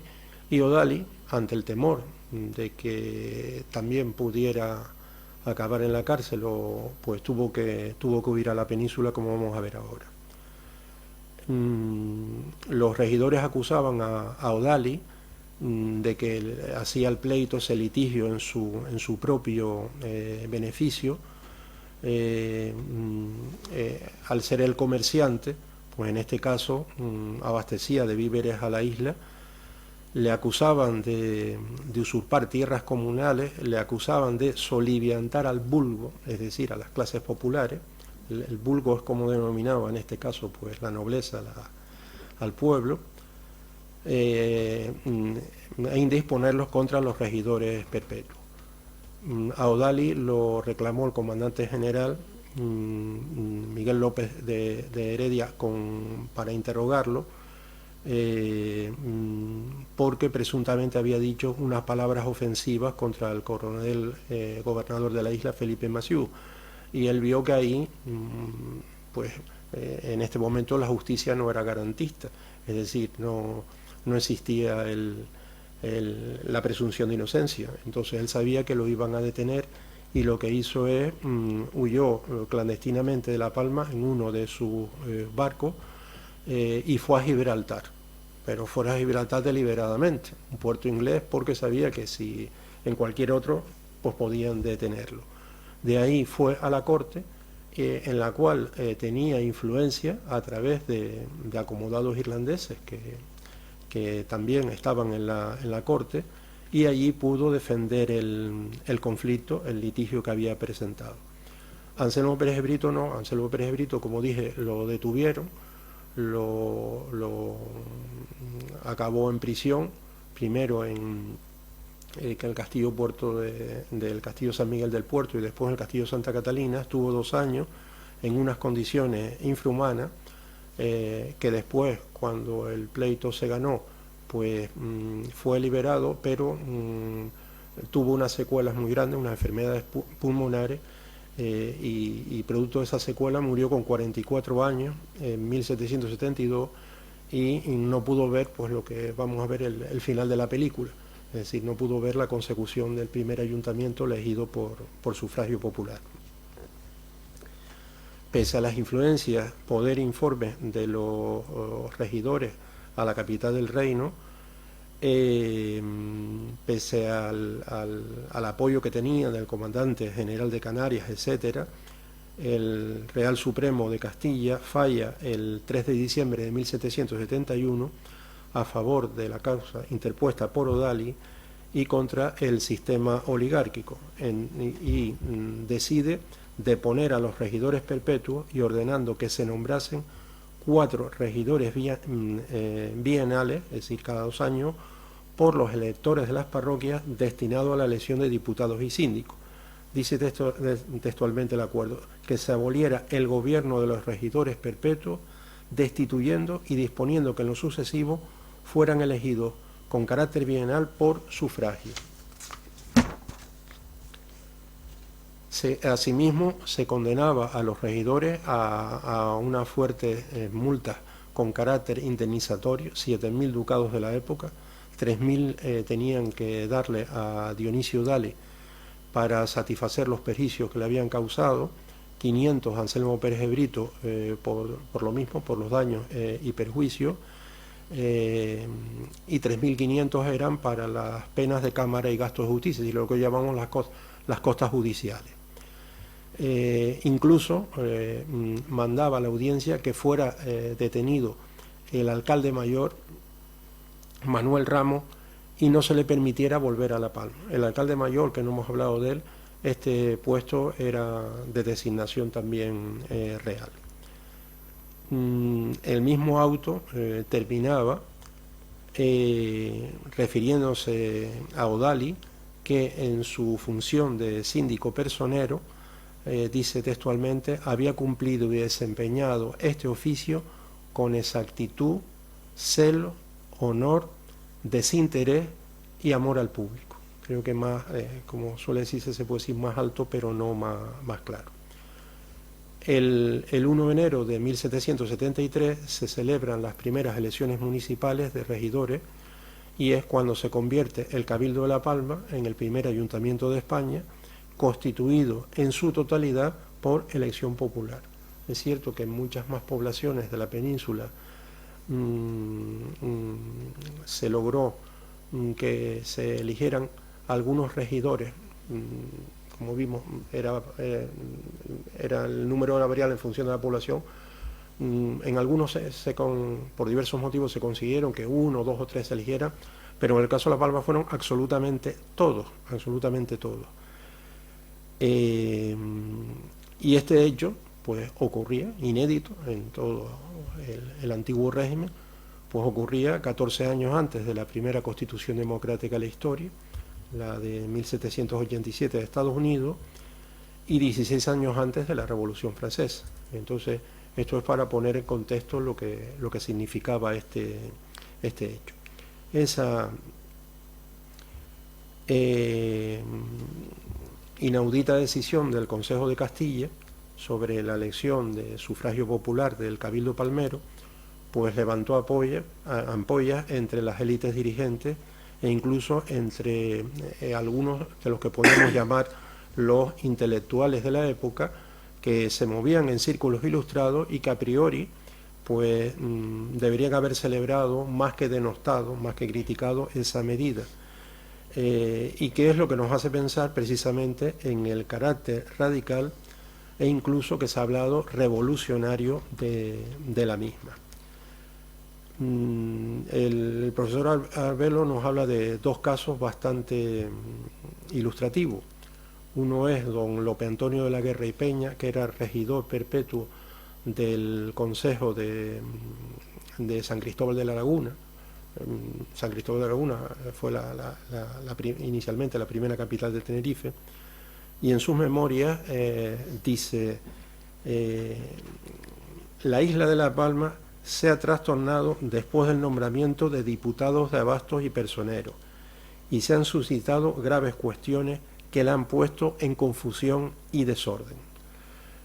y Odali, ante el temor de que también pudiera acabar en la cárcel, pues tuvo que huir a la península, como vamos a ver ahora. Los regidores acusaban a Odali de que hacía el pleito, ese litigio en su propio beneficio, al ser el comerciante, pues en este caso abastecía de víveres a la isla. Le acusaban de usurpar tierras comunales, le acusaban de soliviantar al vulgo, es decir, a las clases populares. El vulgo es como denominaba en este caso pues la nobleza al pueblo, e indisponerlos contra los regidores perpetuos. A Odali lo reclamó el comandante general Miguel López de Heredia para interrogarlo, porque presuntamente había dicho unas palabras ofensivas contra el coronel gobernador de la isla, Felipe Massieu, y él vio que ahí pues en este momento la justicia no era garantista, es decir, no existía la presunción de inocencia. Entonces él sabía que lo iban a detener y lo que hizo es huyó clandestinamente de La Palma en uno de sus barcos y fue a Gibraltar, pero fue a Gibraltar deliberadamente, un puerto inglés, porque sabía que si en cualquier otro pues podían detenerlo. De ahí fue a la corte, en la cual tenía influencia a través de acomodados irlandeses que también estaban en la corte, y allí pudo defender el conflicto, el litigio que había presentado. Anselmo Pérez de Brito no, Anselmo Pérez de Brito, como dije, lo detuvieron, lo acabó en prisión, primero en el castillo puerto del castillo San Miguel del Puerto y después en el castillo Santa Catalina. Estuvo 2 años en unas condiciones infrahumanas, que después, cuando el pleito se ganó, pues fue liberado, pero tuvo unas secuelas muy grandes, unas enfermedades pulmonares, y producto de esa secuela murió con 44 años en 1772 y no pudo ver pues lo que vamos a ver el final de la película, es decir, no pudo ver la consecución del primer ayuntamiento elegido por sufragio popular. Pese a las influencias, poder e informes de los regidores a la capital del reino, pese al apoyo que tenía del comandante general de Canarias, etcétera, el Real Supremo de Castilla falla el 3 de diciembre de 1771 a favor de la causa interpuesta por Odali y contra el sistema oligárquico, y decide deponer a los regidores perpetuos y ordenando que se nombrasen 4 regidores bienales, es decir, cada 2 años, por los electores de las parroquias destinados a la elección de diputados y síndicos. Dice textualmente el acuerdo, que se aboliera el gobierno de los regidores perpetuos, destituyendo y disponiendo que en lo sucesivo fueran elegidos con carácter bienal por sufragio. Asimismo, se condenaba a los regidores a una fuerte multa con carácter indemnizatorio, 7.000 ducados de la época, 3.000 tenían que darle a Dionisio Dali para satisfacer los perjuicios que le habían causado, 500 a Anselmo Pérez de Brito por lo mismo, por los daños y perjuicios, y 3.500 eran para las penas de cámara y gastos de justicia, y lo que llamamos las costas judiciales. Incluso mandaba a la audiencia que fuera detenido el alcalde mayor Manuel Ramos y no se le permitiera volver a La Palma. El alcalde mayor, que no hemos hablado de él, este puesto era de designación también real. El mismo auto terminaba refiriéndose a Odali, que en su función de síndico personero, dice textualmente, había cumplido y desempeñado este oficio con exactitud, celo, honor, desinterés y amor al público. Creo que más, como suele decirse, se puede decir más alto, pero no más claro. El 1 de enero de 1773 se celebran las primeras elecciones municipales de regidores y es cuando se convierte el Cabildo de La Palma en el primer ayuntamiento de España, constituido en su totalidad por elección popular. Es cierto que en muchas más poblaciones de la península se logró que se eligieran algunos regidores, como vimos, era el número era variable en función de la población. En algunos por diversos motivos se consiguieron que 1, 2 o 3 se eligieran, pero en el caso de La Palma fueron absolutamente todos. Y este hecho pues ocurría, inédito en todo el antiguo régimen, pues ocurría 14 años antes de la primera constitución democrática de la historia, la de 1787 de Estados Unidos, y 16 años antes de la Revolución Francesa. Entonces, esto es para poner en contexto lo que significaba este hecho. Esa inaudita decisión del Consejo de Castilla sobre la elección de sufragio popular del Cabildo Palmero, pues levantó ampollas entre las élites dirigentes e incluso entre algunos de los que podemos llamar los intelectuales de la época, que se movían en círculos ilustrados y que a priori pues deberían haber celebrado más que denostado, más que criticado esa medida. Y que es lo que nos hace pensar precisamente en el carácter radical e incluso que se ha hablado revolucionario de la misma. El profesor Arbelo nos habla de 2 casos bastante ilustrativos. Uno es don Lope Antonio de la Guerra y Peña, que era regidor perpetuo del Consejo de San Cristóbal de la Laguna. San Cristóbal de la Laguna fue inicialmente la primera capital de Tenerife, y en sus memorias dice: la isla de La Palma se ha trastornado después del nombramiento de diputados de abastos y personeros, y se han suscitado graves cuestiones que la han puesto en confusión y desorden.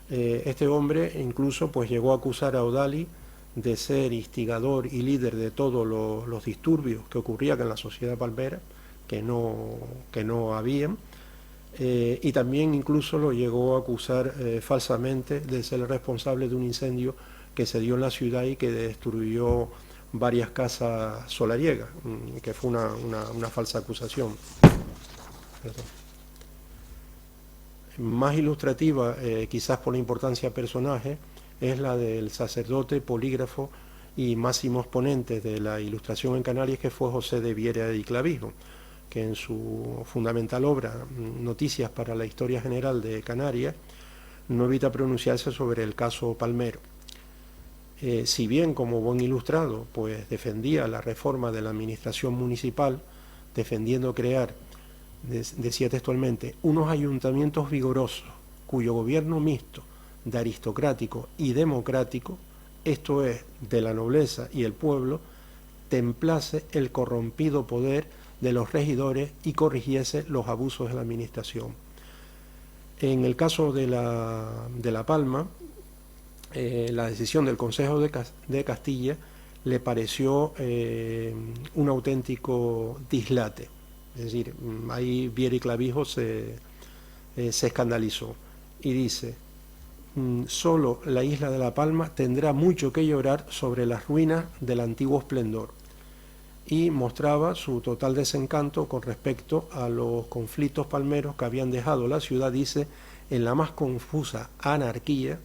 Este hombre incluso pues llegó a acusar a Odali de ser instigador y líder de todos los disturbios que ocurrían en la sociedad palmera, que no habían, y también incluso lo llegó a acusar falsamente de ser el responsable de un incendio que se dio en la ciudad y que destruyó varias casas solariegas, que fue una falsa acusación. Perdón. Más ilustrativa, quizás por la importancia personaje, es la del sacerdote, polígrafo y máximo exponente de la ilustración en Canarias, que fue José de Viera y Clavijo, que en su fundamental obra, Noticias para la Historia General de Canarias, no evita pronunciarse sobre el caso Palmero. Si bien como buen ilustrado, pues defendía la reforma de la administración municipal, defendiendo crear, decía textualmente, unos ayuntamientos vigorosos, cuyo gobierno mixto, de aristocrático y democrático, esto es, de la nobleza y el pueblo, templase el corrompido poder de los regidores y corrigiese los abusos de la administración. En el caso de La Palma, la decisión del Consejo de Castilla le pareció un auténtico dislate. Es decir, ahí Viera y Clavijo se escandalizó y dice: solo la isla de La Palma tendrá mucho que llorar sobre las ruinas del antiguo esplendor, y mostraba su total desencanto con respecto a los conflictos palmeros que habían dejado la ciudad, dice, en la más confusa anarquía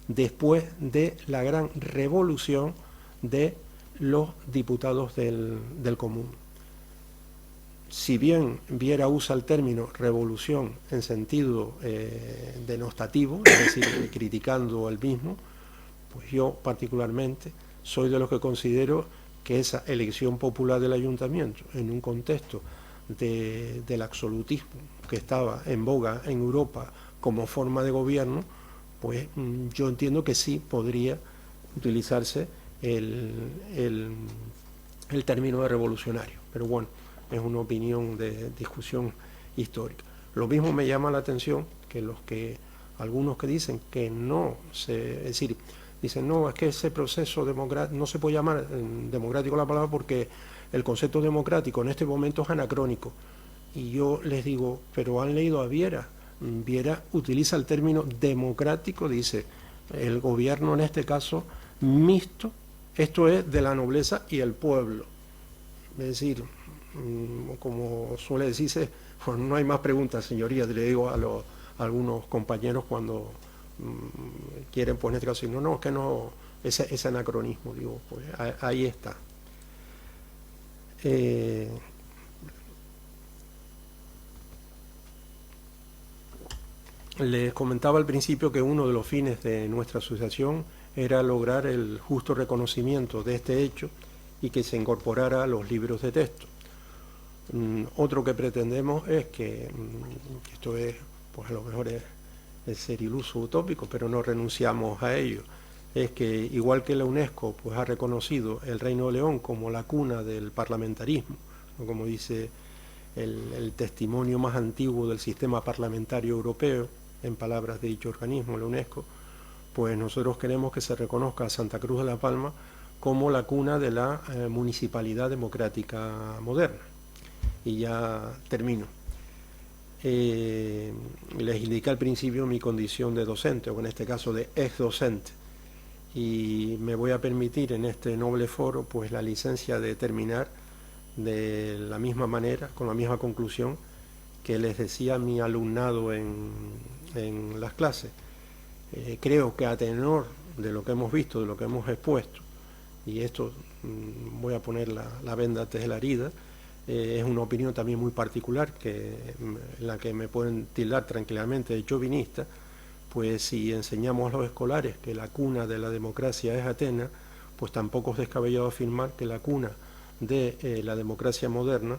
después de la gran revolución de los diputados del común. Si bien Viera usa el término revolución en sentido denostativo, es decir, criticando el mismo, pues yo particularmente soy de los que considero que esa elección popular del ayuntamiento, en un contexto del absolutismo que estaba en boga en Europa como forma de gobierno, pues yo entiendo que sí podría utilizarse el término de revolucionario, pero bueno, es una opinión de discusión histórica. Lo mismo me llama la atención que algunos que dicen que no se, es decir, dicen no, es que ese proceso democrático no se puede llamar democrático la palabra porque el concepto democrático en este momento es anacrónico. Y yo les digo, pero han leído a Viera. Viera utiliza el término democrático, dice el gobierno en este caso mixto, esto es de la nobleza y el pueblo. Es decir, como suele decirse, pues no hay más preguntas, señorías, le digo a algunos compañeros cuando quieren, pues en este caso, no, es que no, ese anacronismo, digo, pues ahí está. Les comentaba al principio que uno de los fines de nuestra asociación era lograr el justo reconocimiento de este hecho y que se incorporara a los libros de texto. Otro que pretendemos es que, esto es, pues a lo mejor es ser iluso utópico, pero no renunciamos a ello, es que igual que la UNESCO pues ha reconocido el Reino de León como la cuna del parlamentarismo, ¿no? Como dice el testimonio más antiguo del sistema parlamentario europeo, en palabras de dicho organismo, la UNESCO, pues nosotros queremos que se reconozca a Santa Cruz de la Palma como la cuna de la municipalidad democrática moderna. Y ya termino. Les indiqué al principio mi condición de docente, o en este caso de ex docente, y me voy a permitir en este noble foro pues la licencia de terminar de la misma manera, con la misma conclusión que les decía mi alumnado en las clases. Creo que a tenor de lo que hemos visto, de lo que hemos expuesto, y esto voy a poner la venda antes de la herida, es una opinión también muy particular, en la que me pueden tildar tranquilamente de chauvinista, pues si enseñamos a los escolares que la cuna de la democracia es Atenas, pues tampoco es descabellado afirmar que la cuna de la democracia moderna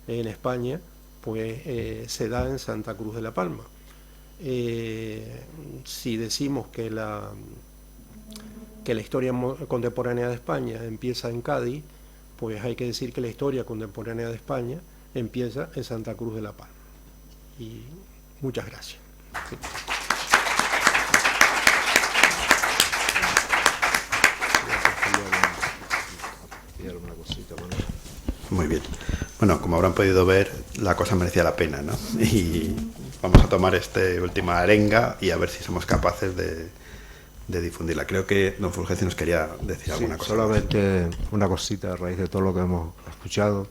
en España pues se da en Santa Cruz de la Palma. Si decimos que la historia contemporánea de España empieza en Cádiz, pues hay que decir que la historia contemporánea de España empieza en Santa Cruz de la Palma. Y muchas gracias. Muy bien. Bueno, como habrán podido ver, la cosa merecía la pena, ¿no? Y vamos a tomar esta última arenga y a ver si somos capaces de difundirla. Creo que don Fulgencio nos quería decir alguna cosa. Solamente una cosita a raíz de todo lo que hemos escuchado.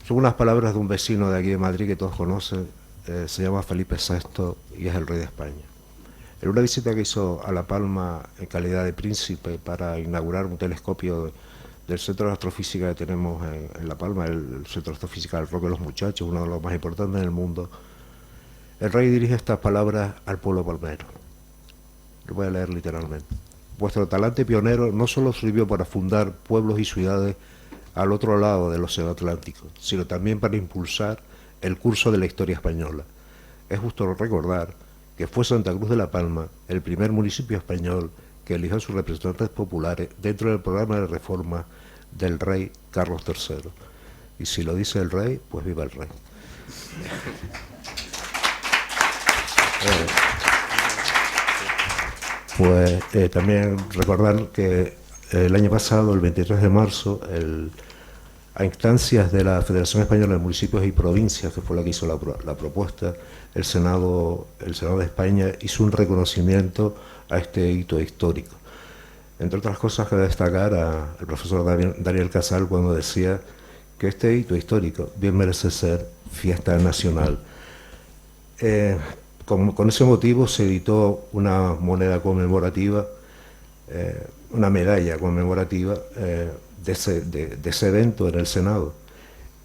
Son unas palabras de un vecino de aquí de Madrid que todos conocen, se llama Felipe VI y es el rey de España. En una visita que hizo a La Palma en calidad de príncipe para inaugurar un telescopio del Centro de Astrofísica que tenemos en La Palma, el Centro de Astrofísica del Roque de los Muchachos, uno de los más importantes en el mundo, el rey dirige estas palabras al pueblo palmero. Lo voy a leer literalmente. Vuestro talante pionero no solo sirvió para fundar pueblos y ciudades al otro lado del Océano Atlántico, sino también para impulsar el curso de la historia española. Es justo recordar que fue Santa Cruz de la Palma el primer municipio español que eligió a sus representantes populares dentro del programa de reforma del rey Carlos III. Y si lo dice el rey, pues viva el rey. También recordar que el año pasado, el 23 de marzo, a instancias de la Federación Española de Municipios y Provincias, que fue la que hizo la propuesta, el Senado de España hizo un reconocimiento a este hito histórico. Entre otras cosas, que destacar al profesor Daniel Casal cuando decía que este hito histórico bien merece ser fiesta nacional. Con ese motivo se editó una moneda conmemorativa, una medalla conmemorativa de ese evento en el Senado.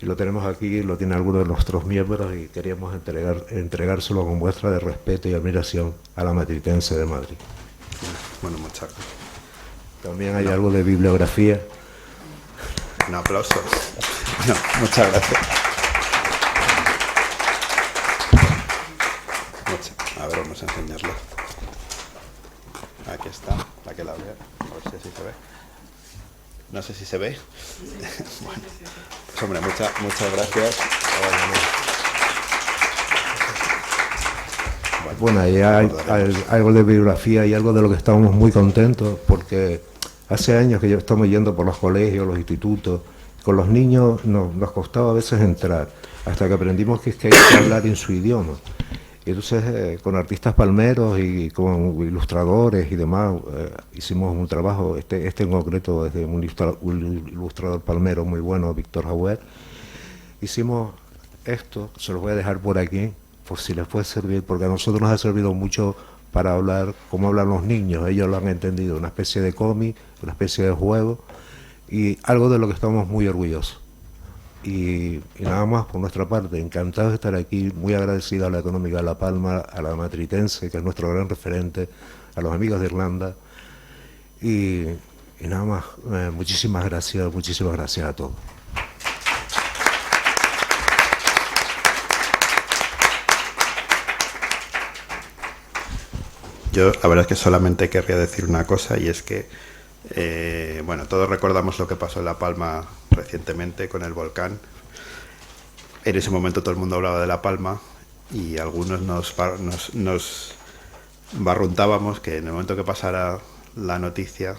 Y lo tenemos aquí, lo tiene alguno de nuestros miembros y queríamos entregárselo con muestra de respeto y admiración a la Matritense de Madrid. Bueno, muchas gracias. También hay algo de bibliografía. Un aplauso. Bueno, muchas gracias. A ver, vamos a enseñarlo. Aquí está, para que la vea. A ver si así se ve. No sé si se ve. Bueno, pues hombre, muchas gracias. Bueno, ahí hay algo de bibliografía y algo de lo que estamos muy contentos, porque hace años que ya estamos yendo por los colegios, los institutos, con los niños nos costaba a veces entrar, hasta que aprendimos que hay que hablar en su idioma. Y entonces con artistas palmeros y con ilustradores y demás hicimos un trabajo, este en concreto es de un ilustrador palmero muy bueno, Víctor Jauer. Hicimos esto, se los voy a dejar por aquí, por si les puede servir, porque a nosotros nos ha servido mucho para hablar como hablan los niños, ellos lo han entendido, una especie de cómic, una especie de juego, y algo de lo que estamos muy orgullosos. Y nada más por nuestra parte, encantados de estar aquí, muy agradecido a la Económica de La Palma, a la Matritense, que es nuestro gran referente, a los amigos de Irlanda, y nada más, muchísimas gracias a todos. Yo la verdad es que solamente querría decir una cosa, y es que bueno, todos recordamos lo que pasó en La Palma recientemente con el volcán. En ese momento todo el mundo hablaba de La Palma y algunos nos barruntábamos que en el momento que pasara la noticia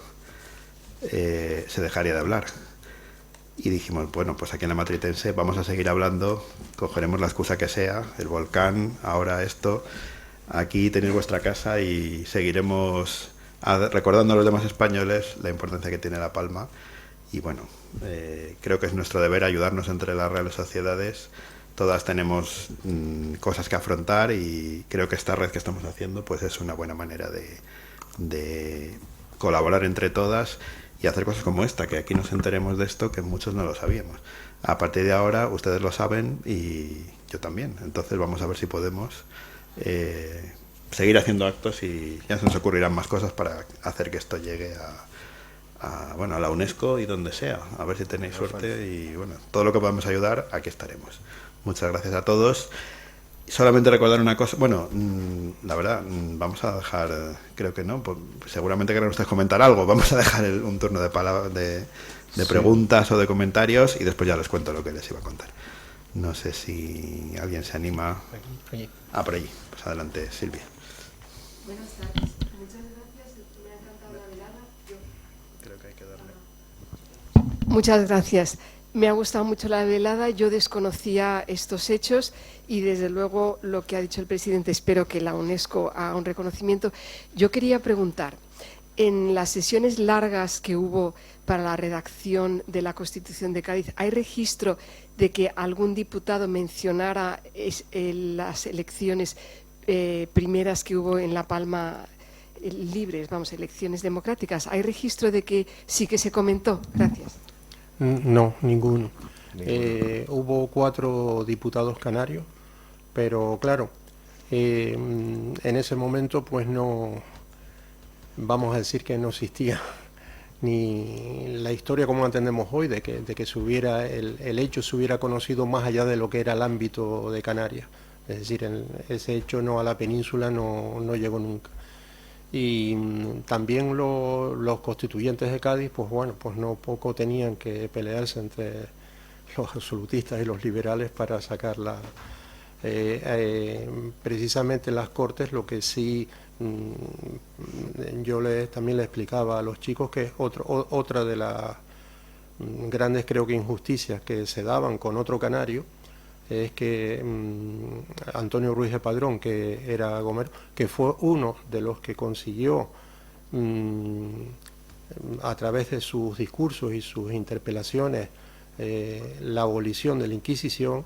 se dejaría de hablar. Y dijimos, bueno, pues aquí en la Matritense vamos a seguir hablando, cogeremos la excusa que sea, el volcán, ahora esto, aquí tenéis vuestra casa y seguiremos recordando a los demás españoles la importancia que tiene La Palma. Y bueno, creo que es nuestro deber ayudarnos entre las reales sociedades. Todas tenemos cosas que afrontar y creo que esta red que estamos haciendo pues es una buena manera de colaborar entre todas y hacer cosas como esta, que aquí nos enteremos de esto, que muchos no lo sabíamos. A partir de ahora ustedes lo saben y yo también. Entonces vamos a ver si podemos seguir haciendo actos y ya se nos ocurrirán más cosas para hacer que esto llegue bueno, a la UNESCO y donde sea. A ver si tenéis suerte y bueno, todo lo que podamos ayudar, aquí estaremos. Muchas gracias a todos. Solamente recordar una cosa, bueno, la verdad, vamos a dejar, creo que no, pues seguramente querrán ustedes comentar algo, vamos a dejar un turno de palabras, de preguntas o de comentarios y después ya les cuento lo que les iba a contar. No sé si alguien se anima. Allí. Por allí. Pues adelante, Silvia. Buenas tardes. Muchas gracias. Me ha encantado la velada. Creo que hay que darle. Muchas gracias. Me ha gustado mucho la velada. Yo desconocía estos hechos y desde luego lo que ha dicho el presidente, espero que la UNESCO haga un reconocimiento. Yo quería preguntar, en las sesiones largas que hubo para la redacción de la Constitución de Cádiz. ¿Hay registro de que algún diputado mencionara las elecciones primeras que hubo en La Palma, libres, vamos, elecciones democráticas? ¿Hay registro de que sí que se comentó? Gracias. No, ninguno. Hubo 4 diputados canarios, pero claro, en ese momento pues no, vamos a decir que no existía ni la historia como la entendemos hoy, de que se hubiera, el hecho se hubiera conocido más allá de lo que era el ámbito de Canarias. Es decir, ese hecho no a la península no llegó nunca. Y también los constituyentes de Cádiz, pues bueno, pues no poco tenían que pelearse entre los absolutistas y los liberales para sacarla. Precisamente en las Cortes, lo que sí yo también le explicaba a los chicos, que es otra de las grandes, creo que, injusticias que se daban con otro canario, es que Antonio Ruiz de Padrón, que era gomero, que fue uno de los que consiguió a través de sus discursos y sus interpelaciones la abolición de la Inquisición,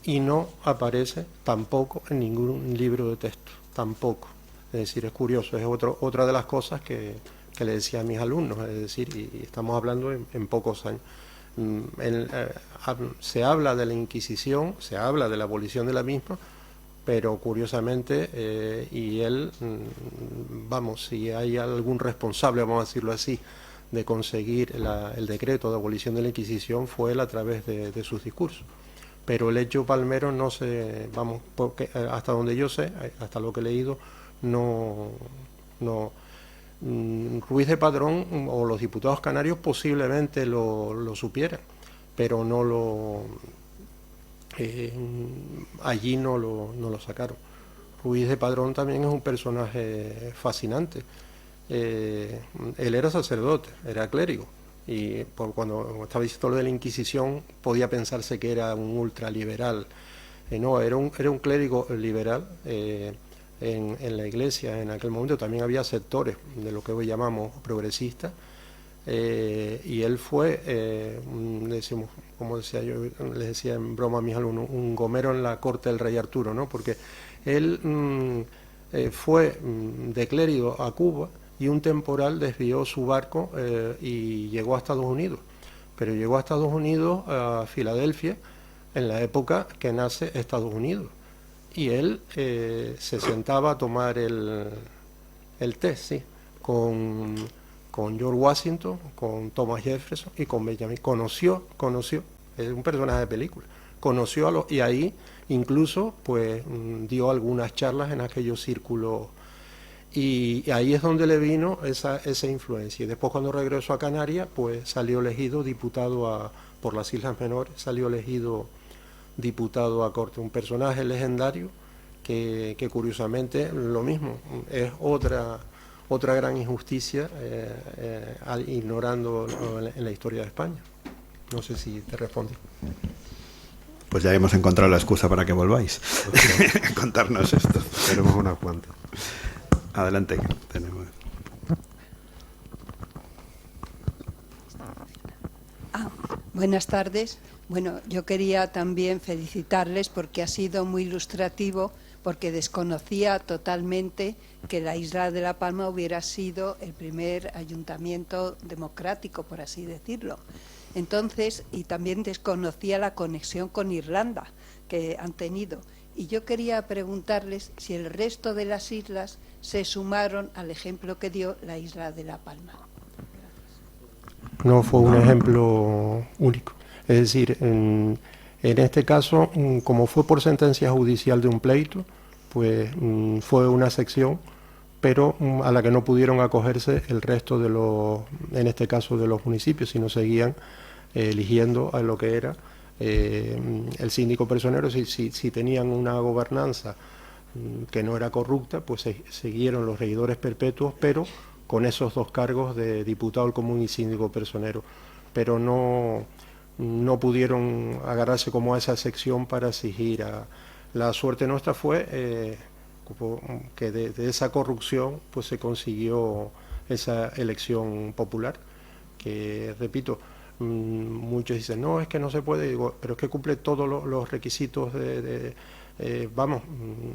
y no aparece tampoco en ningún libro de texto, tampoco. Es decir, es curioso, es otra de las cosas que le decía a mis alumnos, es decir, y estamos hablando en pocos años. Se habla de la Inquisición, se habla de la abolición de la misma, pero curiosamente, y él, vamos, si hay algún responsable, vamos a decirlo así, de conseguir el decreto de abolición de la Inquisición, fue él a través de sus discursos. Pero el hecho palmero no se, vamos, porque hasta donde yo sé, hasta lo que he leído, no Ruiz de Padrón o los diputados canarios posiblemente lo supieran, pero no allí no lo sacaron. Ruiz de Padrón también es un personaje fascinante. Él era sacerdote, era clérigo, y cuando estaba diciendo lo de la Inquisición podía pensarse que era un ultraliberal. No, era un clérigo liberal. En la Iglesia en aquel momento también había sectores de lo que hoy llamamos progresistas, y él fue, decimos, como decía yo, les decía en broma a mis alumnos, un gomero en la corte del rey Arturo, ¿no? Porque él fue de clérigo a Cuba, y un temporal desvió su barco y llegó a Estados Unidos, pero llegó a Estados Unidos, a Filadelfia, en la época que nace Estados Unidos. Y él se sentaba a tomar el té, sí, con George Washington, con Thomas Jefferson y con Benjamin. Conoció, es un personaje de película, conoció y ahí incluso pues dio algunas charlas en aquellos círculos, y ahí es donde le vino esa influencia. Y después, cuando regresó a Canarias, pues salió elegido diputado por las Islas Menores, salió elegido diputado a Corte, un personaje legendario que curiosamente lo mismo, es otra gran injusticia, ignorando en la historia de España. No sé si te respondo. Pues ya hemos encontrado la excusa para que volváis a contarnos esto. Tenemos unas cuantas. Adelante, tenemos. Buenas tardes. Bueno, yo quería también felicitarles porque ha sido muy ilustrativo, porque desconocía totalmente que la isla de La Palma hubiera sido el primer ayuntamiento democrático, por así decirlo. Entonces, y también desconocía la conexión con Irlanda que han tenido. Y yo quería preguntarles si el resto de las islas se sumaron al ejemplo que dio la isla de La Palma. No fue un ejemplo único. Es decir, en este caso, como fue por sentencia judicial de un pleito, pues fue una sección, pero a la que no pudieron acogerse el resto de en este caso, de los municipios, sino seguían eligiendo a lo que era el síndico personero. Si tenían una gobernanza que no era corrupta, pues siguieron los regidores perpetuos, pero con esos 2 cargos de diputado al común y síndico personero, pero no pudieron agarrarse como a esa sección para exigir la suerte nuestra fue que de esa corrupción pues se consiguió esa elección popular, que repito, muchos dicen, no, es que no se puede, digo, pero es que cumple todos los requisitos vamos,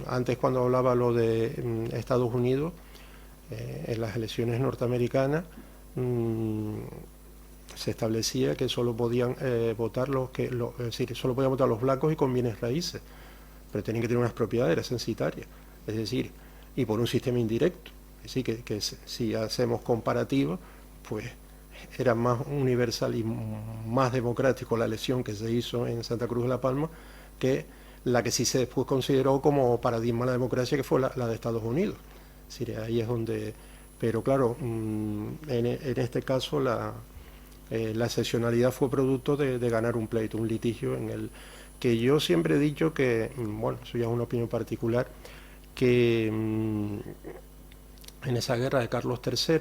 antes cuando hablaba lo de Estados Unidos, en las elecciones norteamericanas, se establecía que solo podían votar es decir, solo podían votar los blancos y con bienes raíces, pero tenían que tener unas propiedades censitarias, es decir, y por un sistema indirecto. Es decir, que si hacemos comparativos, pues era más universal y más democrático la elección que se hizo en Santa Cruz de la Palma que la que sí se después consideró como paradigma de la democracia, que fue la de Estados Unidos. Es decir, ahí es donde... Pero claro, en este caso la excepcionalidad fue producto de ganar un pleito, un litigio en el que yo siempre he dicho que, bueno, eso ya es una opinión particular, que en esa guerra de Carlos III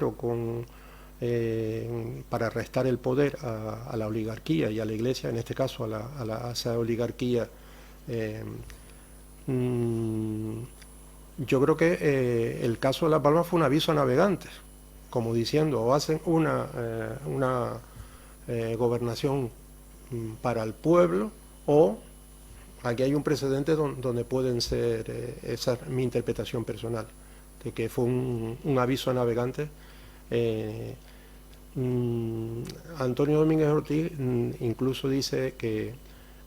para restar el poder a la oligarquía y a la Iglesia, en este caso a esa oligarquía, yo creo que el caso de La Palma fue un aviso a navegantes, como diciendo, o hacen una gobernación para el pueblo, o aquí hay un precedente donde pueden ser, esa es mi interpretación personal, de que fue un aviso a navegantes. Antonio Domínguez Ortiz incluso dice que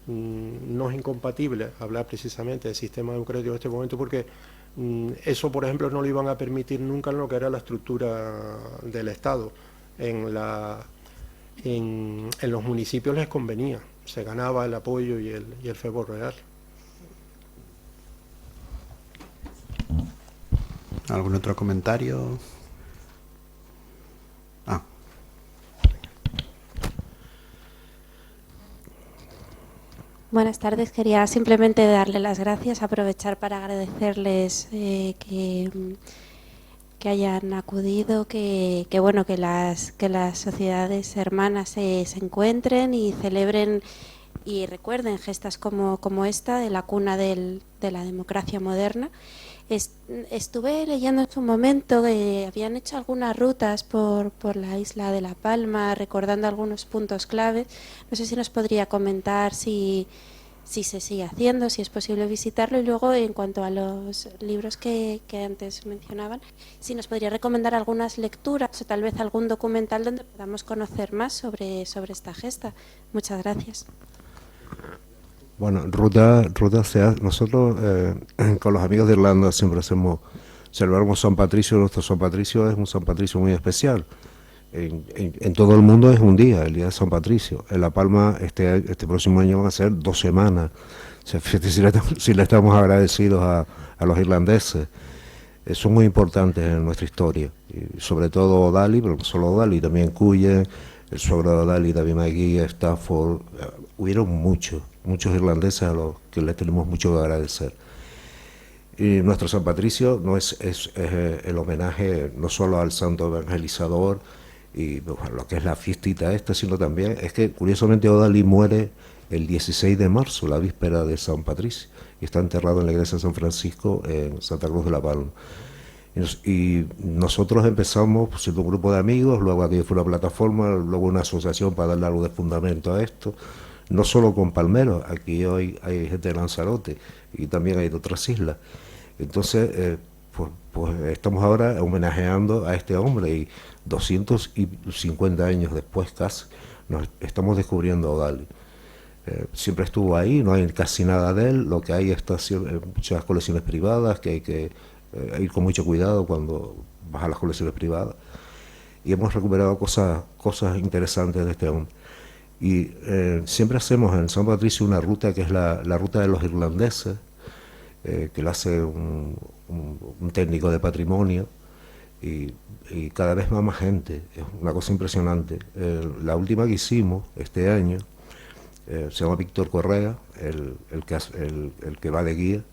no es incompatible hablar precisamente del sistema democrático en este momento, porque eso, por ejemplo, no lo iban a permitir nunca en lo que era la estructura del Estado. En los municipios les convenía, se ganaba el apoyo y el fervor real. ¿Algún otro comentario? Buenas tardes, quería simplemente darle las gracias, aprovechar para agradecerles que hayan acudido, que bueno, que las sociedades hermanas se encuentren y celebren y recuerden gestas como esta de la cuna de la democracia moderna. Estuve leyendo en su momento que habían hecho algunas rutas por la isla de La Palma, recordando algunos puntos clave. No sé si nos podría comentar si se sigue haciendo, si es posible visitarlo. Y luego, en cuanto a los libros que antes mencionaban, si nos podría recomendar algunas lecturas o tal vez algún documental donde podamos conocer más sobre esta gesta. Muchas gracias. Bueno, nosotros con los amigos de Irlanda siempre celebramos San Patricio. Nuestro San Patricio es un San Patricio muy especial. En todo el mundo es un día, el día de San Patricio. En La Palma este próximo año van a ser 2 semanas. O sea, fíjate si le estamos agradecidos a los irlandeses. Son muy importantes en nuestra historia. Y sobre todo O'Daly, pero no solo O'Daly, también Cullen, el suegro de O'Daly, David McGee, Stafford. Hubieron muchos irlandeses a los que les tenemos mucho que agradecer. Y nuestro San Patricio no es el homenaje no solo al santo evangelizador y bueno, lo que es la fiestita sino también es que curiosamente O'Daly muere el 16 de marzo, la víspera de San Patricio, y está enterrado en la iglesia de San Francisco en Santa Cruz de la Palma. Y nosotros empezamos siendo un grupo de amigos, luego aquello fue una plataforma, luego una asociación para darle algo de fundamento a esto. No solo con palmeros, aquí hoy hay gente de Lanzarote y también hay de otras islas. Entonces, pues estamos ahora homenajeando a este hombre y 250 años después casi nos estamos descubriendo a O'Daly. Siempre estuvo ahí, no hay casi nada de él, lo que hay está muchas colecciones privadas que hay que ir con mucho cuidado cuando vas a las colecciones privadas. Y hemos recuperado cosas interesantes de este hombre. Y siempre hacemos en San Patricio una ruta que es la ruta de los irlandeses, que la hace un técnico de patrimonio, y cada vez va más gente, es una cosa impresionante. La última que hicimos este año se llama Víctor Correa, el que va de guía,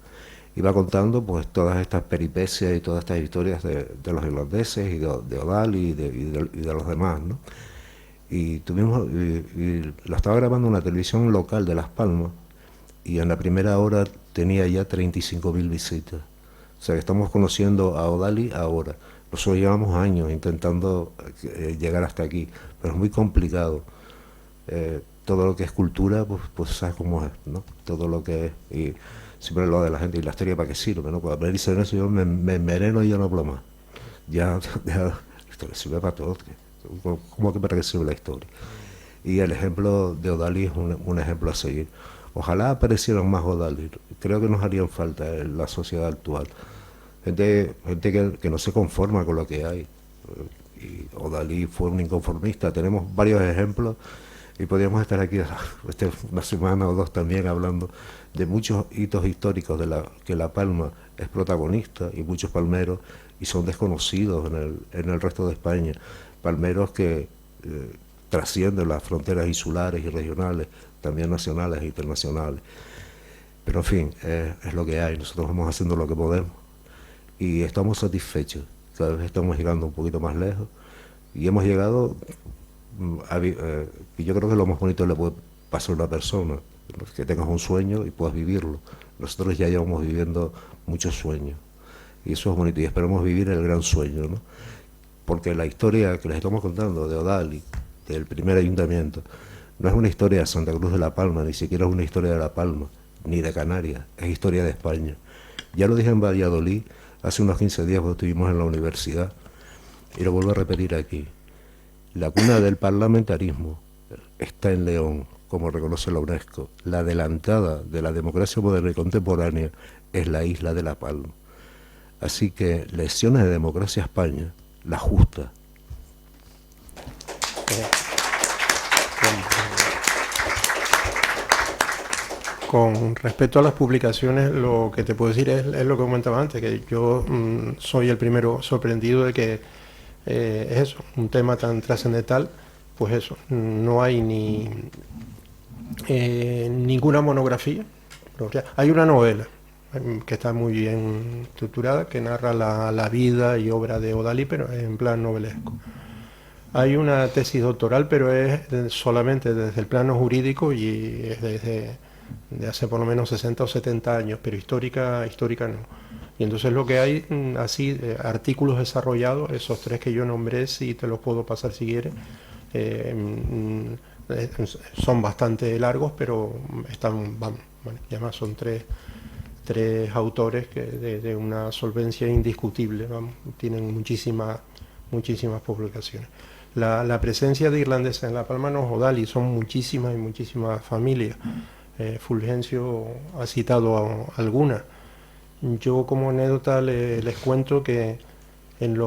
y va contando pues todas estas peripecias y todas estas historias de los irlandeses y de O'Daly y de los demás, ¿no? Y la estaba grabando una televisión local de Las Palmas y en la primera hora tenía ya 35.000 visitas. O sea que estamos conociendo a O'Daly ahora. Nosotros llevamos años intentando llegar hasta aquí, pero es muy complicado. Todo lo que es cultura, pues sabes cómo es, ¿no? Todo lo que es, y siempre lo de la gente, y la historia para qué sirve, ¿no? Para verse en eso yo me enveneno y yo no hablo más. Ya la historia sirve para todo. ¿Cómo que para qué sirve la historia? Y el ejemplo de Odalí es un ejemplo a seguir. Ojalá aparecieran más Odalí. Creo que nos harían falta en la sociedad actual. Gente que no se conforma con lo que hay. Y Odalí fue un inconformista. Tenemos varios ejemplos y podríamos estar aquí una semana o dos también hablando de muchos hitos históricos que La Palma es protagonista, y muchos palmeros, y son desconocidos en el resto de España. Palmeros que trascienden las fronteras insulares y regionales, también nacionales e internacionales. Pero en fin, es lo que hay. Nosotros vamos haciendo lo que podemos y estamos satisfechos. Cada vez estamos llegando un poquito más lejos y hemos llegado y yo creo que lo más bonito le puede pasar a una persona, que tengas un sueño y puedas vivirlo. Nosotros ya llevamos viviendo muchos sueños y eso es bonito, y esperamos vivir el gran sueño, ¿no? Porque la historia que les estamos contando de Odalí, del primer ayuntamiento, no es una historia de Santa Cruz de la Palma, ni siquiera es una historia de La Palma, ni de Canarias, es historia de España. Ya lo dije en Valladolid hace unos 15 días cuando estuvimos en la universidad, y lo vuelvo a repetir aquí. La cuna del parlamentarismo está en León, como reconoce la UNESCO. La adelantada de la democracia moderna y contemporánea es la isla de La Palma. Así que lecciones de democracia a España, la justa. Con respecto a las publicaciones, lo que te puedo decir es lo que comentaba antes, que yo soy el primero sorprendido de que es eso, un tema tan trascendental, pues eso, no hay ninguna monografía. O sea, hay una novela que está muy bien estructurada, que narra la vida y obra de Odalí, pero en plan novelesco. Hay una tesis doctoral, pero es solamente desde el plano jurídico y es de hace por lo menos 60 o 70 años, pero histórica no. Y entonces lo que hay, así, artículos desarrollados, esos 3 que yo nombré, si te los puedo pasar si quieres, son bastante largos, pero están, vamos, bueno, y además son tres autores que de una solvencia indiscutible, vamos, tienen muchísimas publicaciones. La presencia de irlandeses en La Palma no es Odalí, son muchísimas y muchísimas familias. Fulgencio ha citado algunas. Yo como anécdota les cuento que en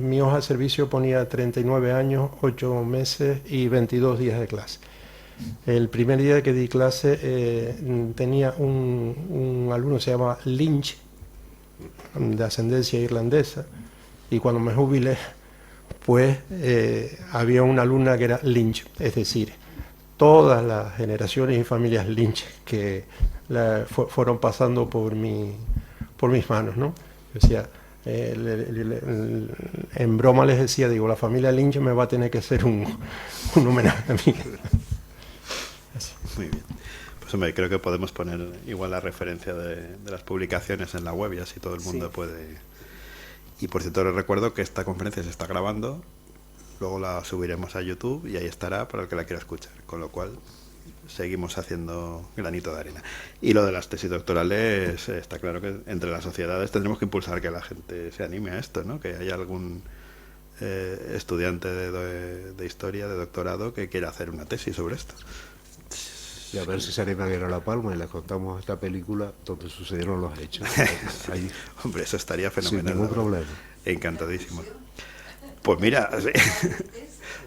mi hoja de servicio ponía 39 años, 8 meses y 22 días de clase. El primer día que di clase tenía un alumno que se llama Lynch, de ascendencia irlandesa, y cuando me jubilé, pues había una alumna que era Lynch, es decir, todas las generaciones y familias Lynch que fueron pasando por mis manos, ¿no? Yo decía, en broma les decía, digo, la familia Lynch me va a tener que hacer un homenaje a mí. Así. Muy bien. Pues hombre, creo que podemos poner igual la referencia de las publicaciones en la web y así todo el mundo puede. Y por cierto, les recuerdo que esta conferencia se está grabando, luego la subiremos a YouTube y ahí estará para el que la quiera escuchar, con lo cual seguimos haciendo granito de arena. Y lo de las tesis doctorales, está claro que entre las sociedades tendremos que impulsar que la gente se anime a esto, ¿no? Que haya algún estudiante de historia, de doctorado, que quiera hacer una tesis sobre esto. Y a ver si se anima a ir a La Palma y les contamos esta película donde sucedieron los hechos. Ahí, hombre, eso estaría fenomenal. sin ningún problema. Encantadísimo. Pues mira,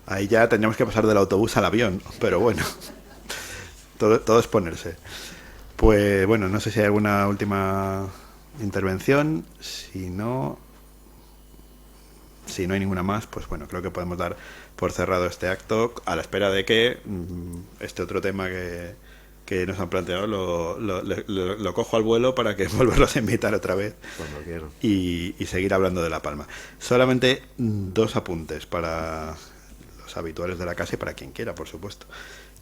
ahí ya tendríamos que pasar del autobús al avión, pero bueno, todo es ponerse. Pues bueno, no sé si hay alguna última intervención. Si no hay ninguna más, pues bueno, creo que podemos dar por cerrado este acto a la espera de que este otro tema que nos han planteado lo cojo al vuelo para que volverlos a invitar otra vez y seguir hablando de La Palma. Solamente 2 apuntes para los habituales de la casa y para quien quiera, por supuesto.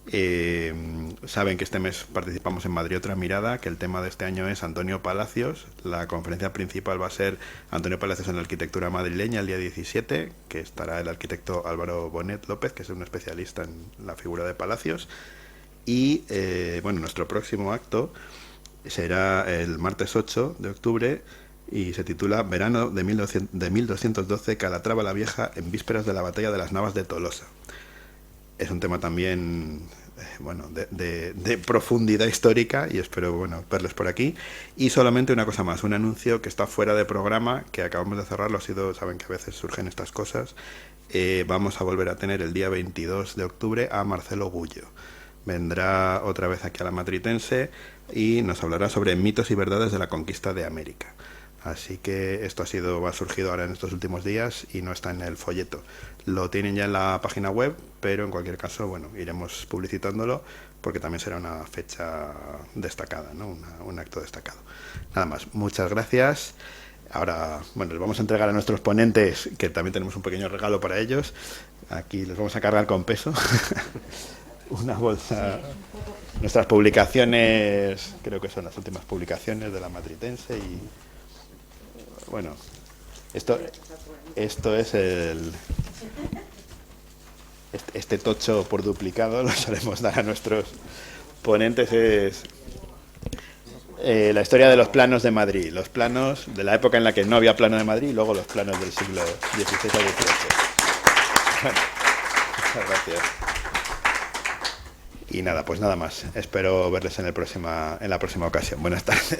Saben que este mes participamos en Madrid Otra Mirada, que el tema de este año es Antonio Palacios. La conferencia principal va a ser Antonio Palacios en la arquitectura madrileña el día 17, que estará el arquitecto Álvaro Bonet López, que es un especialista en la figura de Palacios. Y bueno, nuestro próximo acto será el martes 8 de octubre y se titula Verano de 1212, Calatrava la Vieja en vísperas de la batalla de las Navas de Tolosa. Es un tema también bueno, de profundidad histórica y espero bueno, verles por aquí. Y solamente una cosa más, un anuncio que está fuera de programa, que acabamos de cerrarlo, saben que a veces surgen estas cosas. Vamos a volver a tener el día 22 de octubre a Marcelo Gullo. Vendrá otra vez aquí a la Matritense y nos hablará sobre mitos y verdades de la conquista de América. Así que esto ha surgido ahora en estos últimos días y no está en el folleto. Lo tienen ya en la página web, pero en cualquier caso, bueno, iremos publicitándolo porque también será una fecha destacada, ¿no? Un acto destacado. Nada más, muchas gracias. Ahora, bueno, les vamos a entregar a nuestros ponentes, que también tenemos un pequeño regalo para ellos. Aquí les vamos a cargar con peso. Una bolsa. Nuestras publicaciones, creo que son las últimas publicaciones de la Matritense y bueno, esto es este tocho por duplicado, lo solemos dar a nuestros ponentes, es la historia de los planos de Madrid, los planos de la época en la que no había plano de Madrid y luego los planos del siglo XVI al XVIII. Bueno, muchas gracias. Y nada, pues nada más. Espero verles en la próxima ocasión. Buenas tardes.